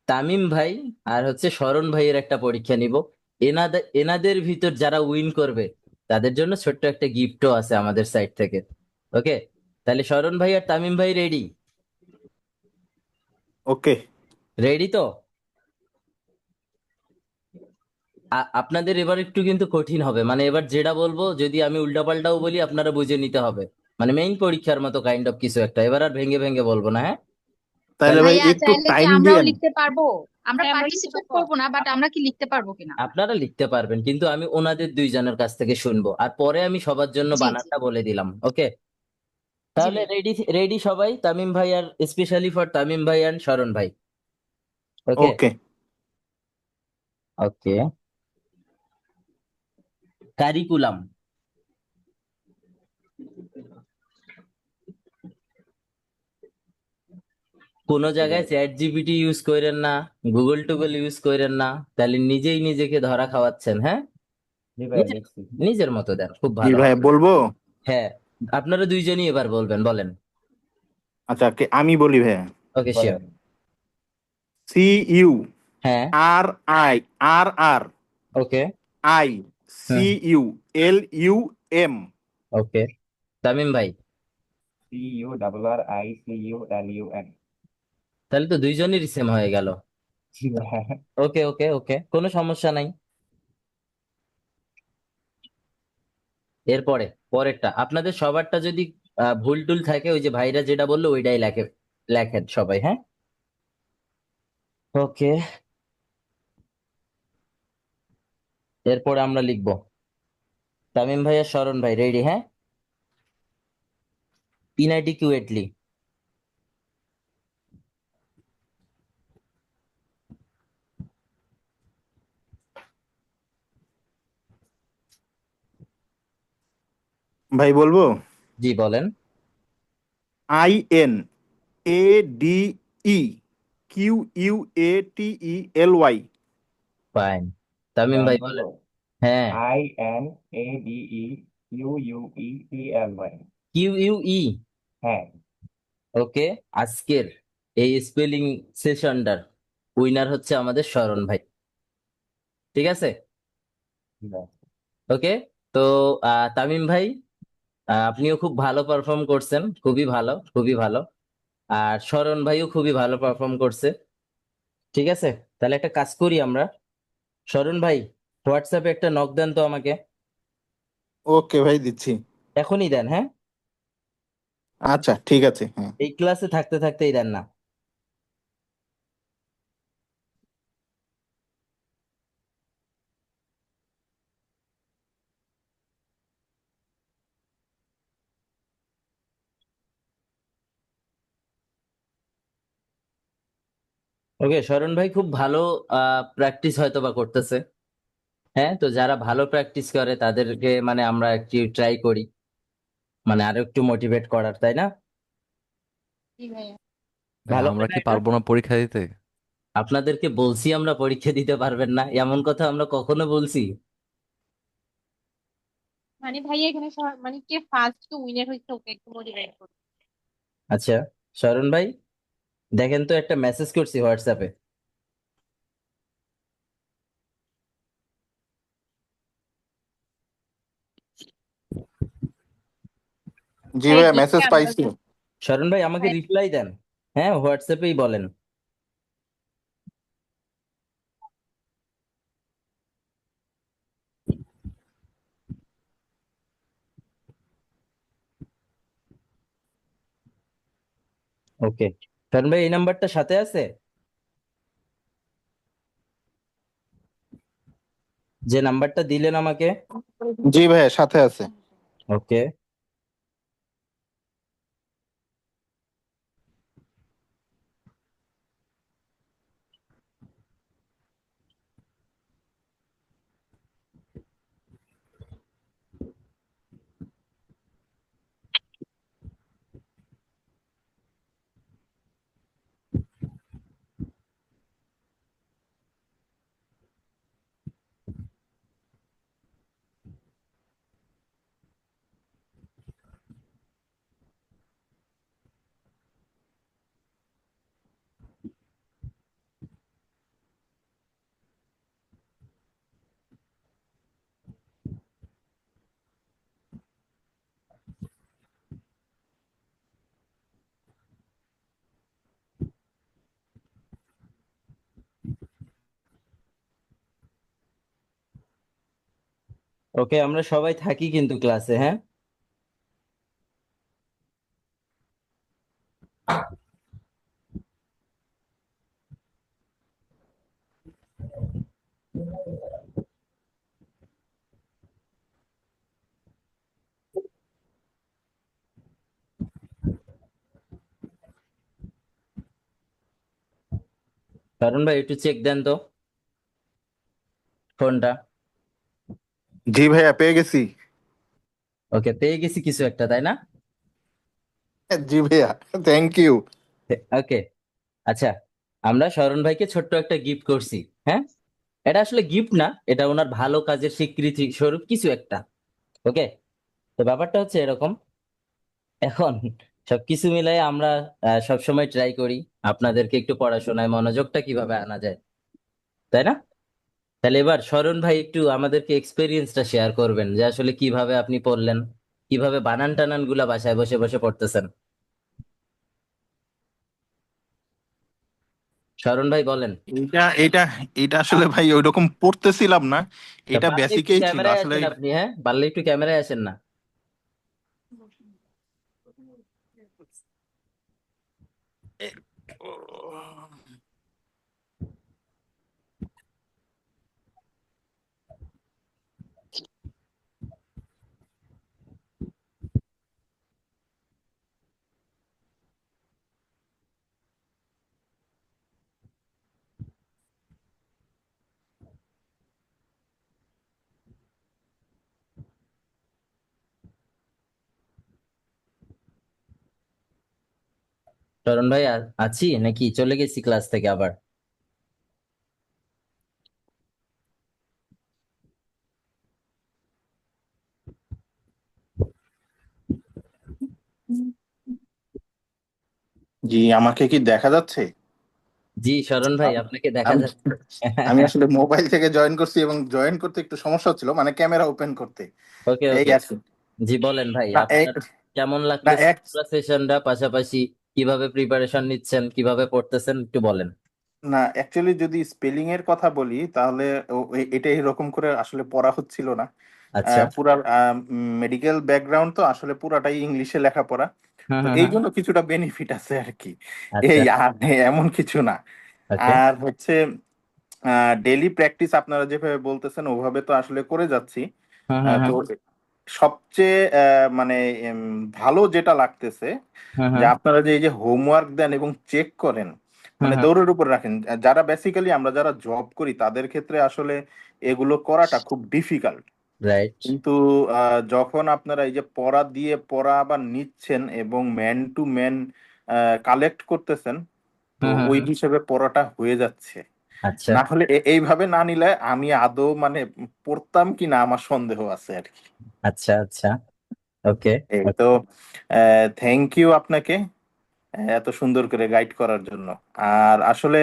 তামিম ভাই আর হচ্ছে শরণ ভাইয়ের একটা পরীক্ষা নিব। এনাদের এনাদের ভিতর যারা উইন করবে তাদের জন্য ছোট্ট একটা গিফটও আছে আমাদের সাইড থেকে। ওকে, তাহলে শরণ ভাই আর তামিম ভাই রেডি? ওকে। রেডি তো? আপনাদের এবার একটু কিন্তু কঠিন হবে, মানে এবার যেটা বলবো যদি আমি উল্টাপাল্টাও বলি আপনারা বুঝে নিতে হবে, মানে মেইন পরীক্ষার মতো কাইন্ড অফ কিছু একটা। এবার আর ভেঙে ভেঙে বলবো না, হ্যাঁ? তাহলে তাহলে ভাই ভাইয়া একটু চাইলে কি টাইম আমরাও দিয়েন। লিখতে পারবো? আমরা হ্যাঁ, আমরা লিখতে পার্টিসিপেট পারবো। করবো না, বাট আমরা কি লিখতে পারবো কিনা? আপনারা লিখতে পারবেন, কিন্তু আমি ওনাদের দুইজনের কাছ থেকে শুনবো, আর পরে আমি সবার জন্য জি জি বানানটা বলে দিলাম। ওকে, জি তাহলে ভাইয়া। রেডি রেডি সবাই, তামিম ভাই আর স্পেশালি ফর তামিম ভাই অ্যান্ড শরণ ভাই। ওকে ওকে। ওকে। কারিকুলাম। কোন জায়গায় চ্যাট জিপিটি ইউজ করেন না, গুগল টুগল ইউজ করেন না, তাহলে নিজেই নিজেকে ধরা খাওয়াচ্ছেন। হ্যাঁ, জি ভাই নিজের লিখছি। নিজের মতো দেন, খুব জি ভালো ভাই হবে। বলবো। হ্যাঁ, আপনারা দুইজনই এবার বলবেন, বলেন। আচ্ছা আমি বলি ভাইয়া। Okay sure. বলেন। সি ইউ হ্যাঁ, R I R R okay. I hmm, C U L U M. Okay. Tamim ভাই, CURRICULUN। তাহলে তো দুইজনেরই সেম হয়ে গেল। জি ভাই। ওকে ওকে ওকে, কোনো সমস্যা নাই। এরপরে পরেরটা আপনাদের সবারটা যদি ভুল টুল থাকে, ওই যে ভাইরা যেটা বললো ওইটাই লেখে, লেখেন সবাই, হ্যাঁ? ওকে, এরপরে আমরা লিখবো তামিম ভাই আর শরণ ভাই রেডি? হ্যাঁ, ইনঅ্যাডিকুয়েটলি। ভাই বলবো? জি বলেন। INADEQUETELY। ফাইন। তামিম ভাই বলেন। হ্যাঁ, INADEQUETLY। QUE। হ্যাঁ। ওকে, আজকের এই স্পেলিং সেশনটার উইনার হচ্ছে আমাদের শরণ ভাই। ঠিক আছে, ওকে। তো তামিম ভাই, আপনিও খুব ভালো পারফর্ম করছেন, খুবই ভালো, খুবই ভালো। আর শরণ ভাইও খুবই ভালো পারফর্ম করছে। ঠিক আছে, তাহলে একটা কাজ করি আমরা। শরণ ভাই, হোয়াটসঅ্যাপে একটা নক দেন তো আমাকে। ওকে ভাই, দিচ্ছি। এখনই দেন, হ্যাঁ? আচ্ছা ঠিক আছে, হ্যাঁ। এই ক্লাসে থাকতে থাকতেই দেন না। ওকে, শরণ ভাই খুব ভালো প্র্যাকটিস হয়তো বা করতেছে। হ্যাঁ, তো যারা ভালো প্র্যাকটিস করে তাদেরকে মানে আমরা একটু ট্রাই করি, মানে আরো একটু মোটিভেট করার, তাই না? জি ভাইয়া। ভাই ভালো আমরা হয় না কি এটা? পারবো না পরীক্ষা দিতে? আপনাদেরকে বলছি আমরা পরীক্ষা দিতে পারবেন না, এমন কথা আমরা কখনো বলছি? মানে ভাইয়া এখানে মানে কে ফার্স্ট উইনার হয়েছে ওকে একটু মোটিভেট করুন। আচ্ছা, শরণ ভাই দেখেন তো, একটা মেসেজ করছি হোয়াটসঅ্যাপে। জি হ্যাঁ ভাইয়া, দেখে মেসেজ আমরা পাইছি। শরণ ভাই আমাকে ভাই- রিপ্লাই দেন। হ্যাঁ, হোয়াটসঅ্যাপেই বলেন। ওকে, শরণ ভাই এই নাম্বারটা সাথে আছে, যে নাম্বারটা দিলেন আমাকে? জি ভাইয়া, সাথে আছে। ওকে, ওকে, আমরা সবাই থাকি কিন্তু ক্লাসে, হ্যাঁ? কারণ ভাই একটু চেক দেন তো ফোনটা। জি ভাইয়া, পেয়ে গেছি। ওকে, পেয়ে গেছি কিছু একটা, তাই না? জি ভাইয়া, থ্যাংক ইউ। ওকে, আচ্ছা, আমরা শরণ ভাইকে ছোট্ট একটা গিফট করছি। হ্যাঁ, এটা আসলে গিফট না, এটা ওনার ভালো কাজের স্বীকৃতি স্বরূপ কিছু একটা। ওকে, তো ব্যাপারটা হচ্ছে এরকম। এখন সবকিছু মিলাই আমরা সবসময় ট্রাই করি আপনাদেরকে একটু পড়াশোনায় মনোযোগটা কিভাবে আনা যায়, তাই না? তাহলে এবার শরণ ভাই একটু আমাদেরকে এক্সপেরিয়েন্সটা শেয়ার করবেন যে আসলে কিভাবে আপনি পড়লেন, কিভাবে বানান টানান গুলা বাসায় বসে বসে পড়তেছেন। শরণ ভাই বলেন। এটা এটা এটা আসলে ভাই ওইরকম পড়তেছিলাম না, তা এটা পারলে একটু বেসিকেই ছিল ক্যামেরায় আসলে। আসেন আপনি, হ্যাঁ পারলে একটু ক্যামেরায় আসেন না। শরণ ভাই আছি নাকি চলে গেছি ক্লাস থেকে আবার? জি, আমাকে কি দেখা যাচ্ছে? জি শরণ ভাই, আপনাকে দেখা আমি যাচ্ছে। আমি আসলে মোবাইল থেকে জয়েন করছি এবং জয়েন করতে একটু সমস্যা হচ্ছিল, মানে ক্যামেরা ওপেন করতে। ওকে এই ওকে। আর কি। জি বলেন ভাই, না আপনার কেমন না লাগতেছে এক সেশনটা, পাশাপাশি কিভাবে প্রিপারেশন নিচ্ছেন, কিভাবে পড়তেছেন একটু বলেন। না অ্যাকচুয়ালি যদি স্পেলিং এর কথা বলি তাহলে এটা এরকম করে আসলে পড়া হচ্ছিল না। আচ্ছা। পুরা মেডিকেল ব্যাকগ্রাউন্ড তো আসলে পুরাটাই ইংলিশে লেখাপড়া, হুম তো হুম এই হুম। জন্য কিছুটা বেনিফিট আছে আর কি। আচ্ছা। এই আর এমন কিছু না। ওকে। আর হচ্ছে ডেইলি প্র্যাকটিস আপনারা যেভাবে বলতেছেন ওভাবে তো আসলে করে যাচ্ছি। হুম হুম তো হুম সবচেয়ে মানে ভালো যেটা লাগতেছে হুম যে হুম আপনারা যে এই যে হোমওয়ার্ক দেন এবং চেক করেন, হুম মানে হুম। দৌড়ের উপর রাখেন। যারা বেসিক্যালি আমরা যারা জব করি তাদের ক্ষেত্রে আসলে এগুলো করাটা খুব ডিফিকাল্ট। রাইট। কিন্তু যখন আপনারা এই যে পড়া দিয়ে পড়া আবার নিচ্ছেন এবং ম্যান টু ম্যান কালেক্ট করতেছেন, তো হুম হুম ওই হুম। হিসেবে পড়াটা হয়ে যাচ্ছে। আচ্ছা না হলে এইভাবে না নিলে আমি আদৌ মানে পড়তাম কি না আমার সন্দেহ আছে আর কি। আচ্ছা আচ্ছা। ওকে। এই তো, থ্যাংক ইউ আপনাকে এত সুন্দর করে গাইড করার জন্য। আর আসলে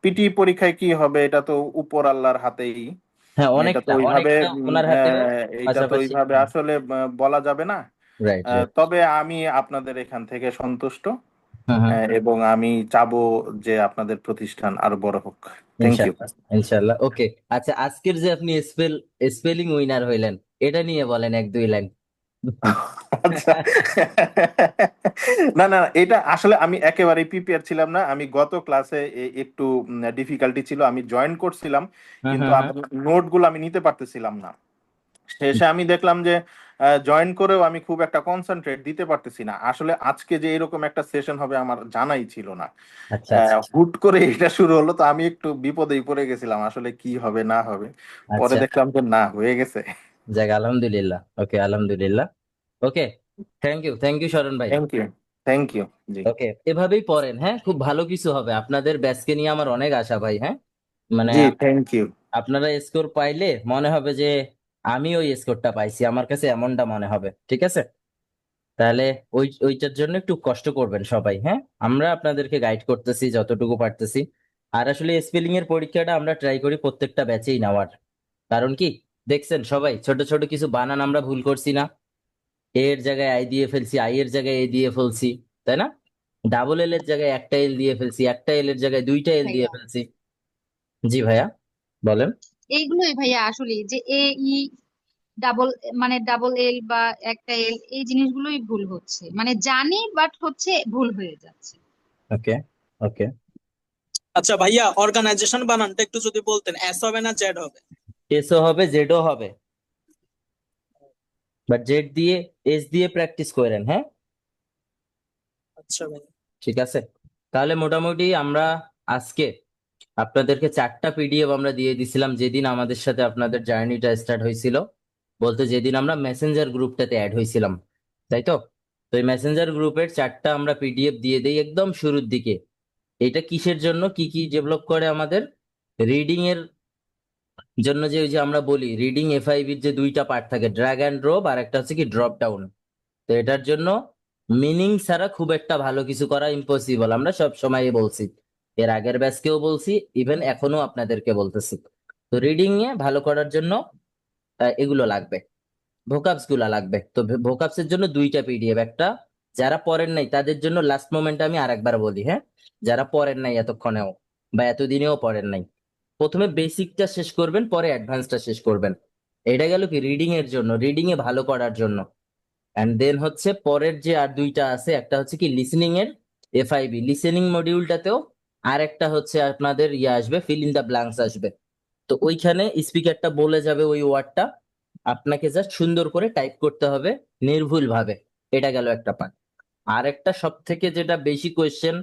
পিটি পরীক্ষায় কি হবে এটা তো উপর আল্লাহর হাতেই। হ্যাঁ, এটা তো অনেকটা ওইভাবে অনেকটা ওনার হাতেও, এটা তো পাশাপাশি। ওইভাবে আসলে বলা যাবে না। Right right. তবে আমি আপনাদের এখান থেকে সন্তুষ্ট, হুম হুম। এবং আমি চাবো যে আপনাদের প্রতিষ্ঠান আরো বড় হোক। Thank you. ইনশাল্লাহ ইনশাল্লাহ। ওকে। আচ্ছা, আজকের যে আপনি স্পেলিং উইনার হইলেন, এটা নিয়ে বলেন এক দুই লাইন। আচ্ছা, না না না, এটা আসলে আমি একেবারেই প্রিপেয়ার ছিলাম না। আমি গত ক্লাসে একটু ডিফিকাল্টি ছিল, আমি জয়েন করছিলাম হুম কিন্তু হুম হুম। আমার নোট গুলো আমি নিতে পারতেছিলাম না। শেষে আমি দেখলাম যে জয়েন করেও আমি খুব একটা কনসেন্ট্রেট দিতে পারতেছি না। আসলে আজকে যে এরকম একটা সেশন হবে আমার জানাই ছিল না। আচ্ছা আচ্ছা হুট করে এটা শুরু হলো, তো আমি একটু বিপদেই পড়ে গেছিলাম আসলে কি হবে না হবে। পরে আচ্ছা। দেখলাম যে না, হয়ে গেছে। যাক আলহামদুলিল্লাহ। ওকে আলহামদুলিল্লাহ। ওকে। থ্যাংক ইউ শরণ ভাই। Thank you. Thank you. জি ওকে, এভাবেই পড়েন, হ্যাঁ খুব ভালো কিছু হবে। আপনাদের ব্যাচকে নিয়ে আমার অনেক আশা ভাই, হ্যাঁ মানে জি, থ্যাংক ইউ। আপনারা স্কোর পাইলে মনে হবে যে আমি ওই স্কোরটা পাইছি, আমার কাছে এমনটা মনে হবে। ঠিক আছে, তাহলে ওইটার জন্য একটু কষ্ট করবেন সবাই, হ্যাঁ আমরা আপনাদেরকে গাইড করতেছি যতটুকু পারতেছি। আর আসলে স্পেলিং এর পরীক্ষাটা আমরা ট্রাই করি প্রত্যেকটা ব্যাচেই নেওয়ার। কারণ কি, দেখছেন সবাই ছোট ছোট কিছু বানান আমরা ভুল করছি না? এ এর জায়গায় আই দিয়ে ফেলছি, আই এর জায়গায় এ দিয়ে ফেলছি, তাই না? ডাবল এল এর জায়গায় একটা এল দিয়ে ফেলছি, একটা এল এর জায়গায় দুইটা এল দিয়ে ভাইয়া ফেলছি। জি ভাইয়া বলেন। এইগুলোই ভাইয়া আসলে যে এ ই ডাবল, মানে ডাবল এল বা একটা এল, এই জিনিসগুলোই ভুল হচ্ছে, মানে জানি বাট হচ্ছে ভুল হয়ে যাচ্ছে। ওকে ওকে। আচ্ছা ভাইয়া, অর্গানাইজেশন বানানটা একটু যদি বলতেন, এস হবে না জেড হবে? এসও হবে জেডও হবে, বাট জেড দিয়ে এস দিয়ে প্র্যাকটিস করেন, হ্যাঁ আচ্ছা ভাইয়া। ঠিক আছে। তাহলে মোটামুটি আমরা আজকে আপনাদেরকে 4টা পিডিএফ আমরা দিয়ে দিছিলাম যেদিন আমাদের সাথে আপনাদের জার্নিটা স্টার্ট হয়েছিল, বলতে যেদিন আমরা মেসেঞ্জার গ্রুপটাতে অ্যাড হয়েছিলাম, তাই তো? তো এই মেসেঞ্জার গ্রুপের 4টা আমরা পিডিএফ দিয়ে দেই একদম শুরুর দিকে। এটা কিসের জন্য, কি কি ডেভেলপ করে আমাদের রিডিং এর জন্য, যে ওই যে আমরা বলি রিডিং এফআইবির যে 2টা পার্ট থাকে, ড্র্যাগ অ্যান্ড ড্রপ, আর একটা হচ্ছে কি ড্রপ ডাউন। তো এটার জন্য মিনিং ছাড়া খুব একটা ভালো কিছু করা ইম্পসিবল, আমরা সব সময় বলছি, এর আগের ব্যাচকেও বলছি, ইভেন এখনো আপনাদেরকে বলতেছি। তো রিডিং এ ভালো করার জন্য এগুলো লাগবে, ভোকাবস গুলা লাগবে। তো ভোকাবস এর জন্য 2টা পিডিএফ, একটা যারা পড়েন নাই তাদের জন্য লাস্ট মোমেন্টে আমি আরেকবার বলি, হ্যাঁ যারা পড়েন নাই এতক্ষণেও বা এতদিনেও পড়েন নাই, প্রথমে বেসিকটা শেষ করবেন, পরে অ্যাডভান্সটা শেষ করবেন। এটা গেল কি রিডিং এর জন্য, রিডিং এ ভালো করার জন্য। এন্ড দেন হচ্ছে পরের যে আর 2টা আছে, একটা হচ্ছে কি লিসনিং এর এফআইবি, লিসেনিং মডিউলটাতেও আর একটা হচ্ছে আপনাদের ইয়ে আসবে, ফিল ইন দা ব্ল্যাঙ্কস আসবে। তো ওইখানে স্পিকারটা বলে যাবে ওই ওয়ার্ডটা, আপনাকে জাস্ট সুন্দর করে টাইপ করতে হবে নির্ভুল ভাবে। এটা গেল একটা পার্ট। আর একটা সব থেকে যেটা বেশি কোয়েশ্চেন,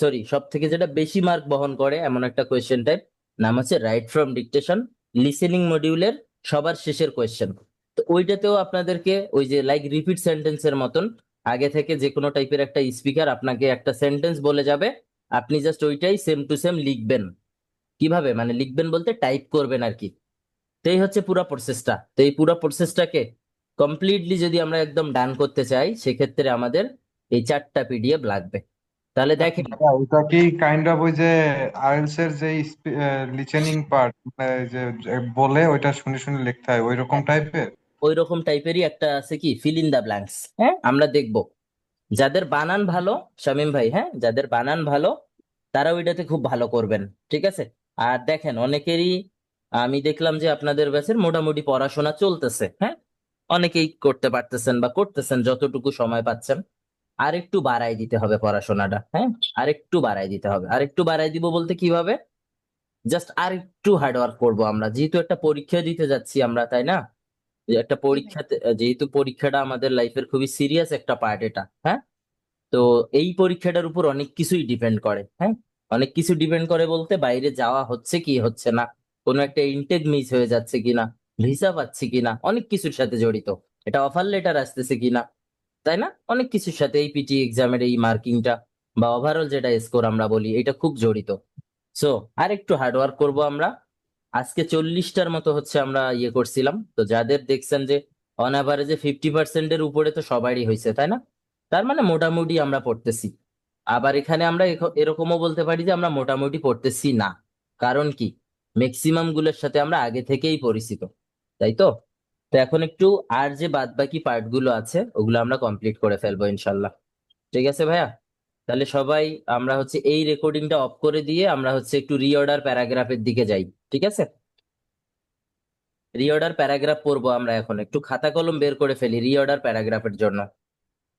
সরি সব থেকে যেটা বেশি মার্ক বহন করে এমন একটা কোয়েশ্চেন টাইপ, নাম হচ্ছে রাইট ফ্রম ডিকটেশন, লিসেনিং মডিউলের সবার শেষের কোয়েশ্চেন। তো ওইটাতেও আপনাদেরকে ওই যে লাইক রিপিট সেন্টেন্সের মতন আগে থেকে যে কোনো টাইপের একটা স্পিকার আপনাকে একটা সেন্টেন্স বলে যাবে, আপনি জাস্ট ওইটাই সেম টু সেম লিখবেন। কিভাবে মানে লিখবেন বলতে টাইপ করবেন আর কি। তো এই হচ্ছে পুরো প্রসেসটা। তো এই পুরো প্রসেসটাকে কমপ্লিটলি যদি আমরা একদম ডান করতে চাই, সেক্ষেত্রে আমাদের এই 4টা পিডিএফ লাগবে। তাহলে দেখেন, ওটা কি কাইন্ড অফ ওই যে আইএলটিএস এর যে লিসেনিং পার্ট যে বলে ওইটা শুনে শুনে লিখতে হয় ওই রকম টাইপের? ওই রকম টাইপেরই একটা আছে কি ফিল ইন দা ব্ল্যাঙ্কস। হ্যাঁ, আমরা দেখব যাদের বানান ভালো, শামীম ভাই, হ্যাঁ, যাদের বানান ভালো তারা ওইটাতে খুব ভালো করবেন, ঠিক আছে। আর দেখেন অনেকেরই, আমি দেখলাম যে আপনাদের ব্যাচের মোটামুটি পড়াশোনা চলতেছে, হ্যাঁ, অনেকেই করতে পারতেছেন বা করতেছেন যতটুকু সময় পাচ্ছেন। আর একটু বাড়াই দিতে হবে পড়াশোনাটা, হ্যাঁ, আর একটু বাড়াই দিতে হবে। আর একটু বাড়াই দিব বলতে কিভাবে, জাস্ট আর একটু হার্ডওয়ার্ক করবো আমরা, যেহেতু একটা পরীক্ষা দিতে যাচ্ছি আমরা, তাই না? যে একটা জি ভাই। পরীক্ষাতে, যেহেতু পরীক্ষাটা আমাদের লাইফের খুবই সিরিয়াস একটা পার্ট এটা, হ্যাঁ। তো এই পরীক্ষাটার উপর অনেক কিছুই ডিপেন্ড করে, হ্যাঁ, অনেক কিছু ডিপেন্ড করে বলতে বাইরে যাওয়া হচ্ছে কি হচ্ছে না, কোনো একটা ইনটেক মিস হয়ে যাচ্ছে কিনা, ভিসা পাচ্ছি কিনা, অনেক কিছুর সাথে জড়িত। এটা অফার লেটার আসতেছে কিনা, তাই না? অনেক কিছুর সাথে এই পিটি এক্সামের এই মার্কিংটা বা ওভারঅল যেটা স্কোর আমরা বলি, এটা খুব জড়িত। সো আর একটু হার্ডওয়ার্ক করব আমরা। আজকে 40টার মতো হচ্ছে আমরা ইয়ে করছিলাম, তো যাদের দেখছেন যে অন অ্যাভারেজে 50%-এর উপরে তো সবারই হয়েছে, তাই না? তার মানে মোটামুটি আমরা পড়তেছি। আবার এখানে আমরা এরকমও বলতে পারি যে আমরা মোটামুটি পড়তেছি না। কারণ কি, ম্যাক্সিমাম গুলোর সাথে আমরা আগে থেকেই পরিচিত, তাই তো। তো এখন একটু আর যে বাদ বাকি পার্ট গুলো আছে ওগুলো আমরা কমপ্লিট করে ফেলবো ইনশাল্লাহ। ঠিক আছে ভাইয়া, তাহলে সবাই আমরা হচ্ছে এই রেকর্ডিংটা অফ করে দিয়ে আমরা হচ্ছে একটু রিঅর্ডার প্যারাগ্রাফের দিকে যাই, ঠিক আছে? রিঅর্ডার প্যারাগ্রাফ পড়বো আমরা এখন, একটু খাতা কলম বের করে ফেলি রিঅর্ডার প্যারাগ্রাফের জন্য।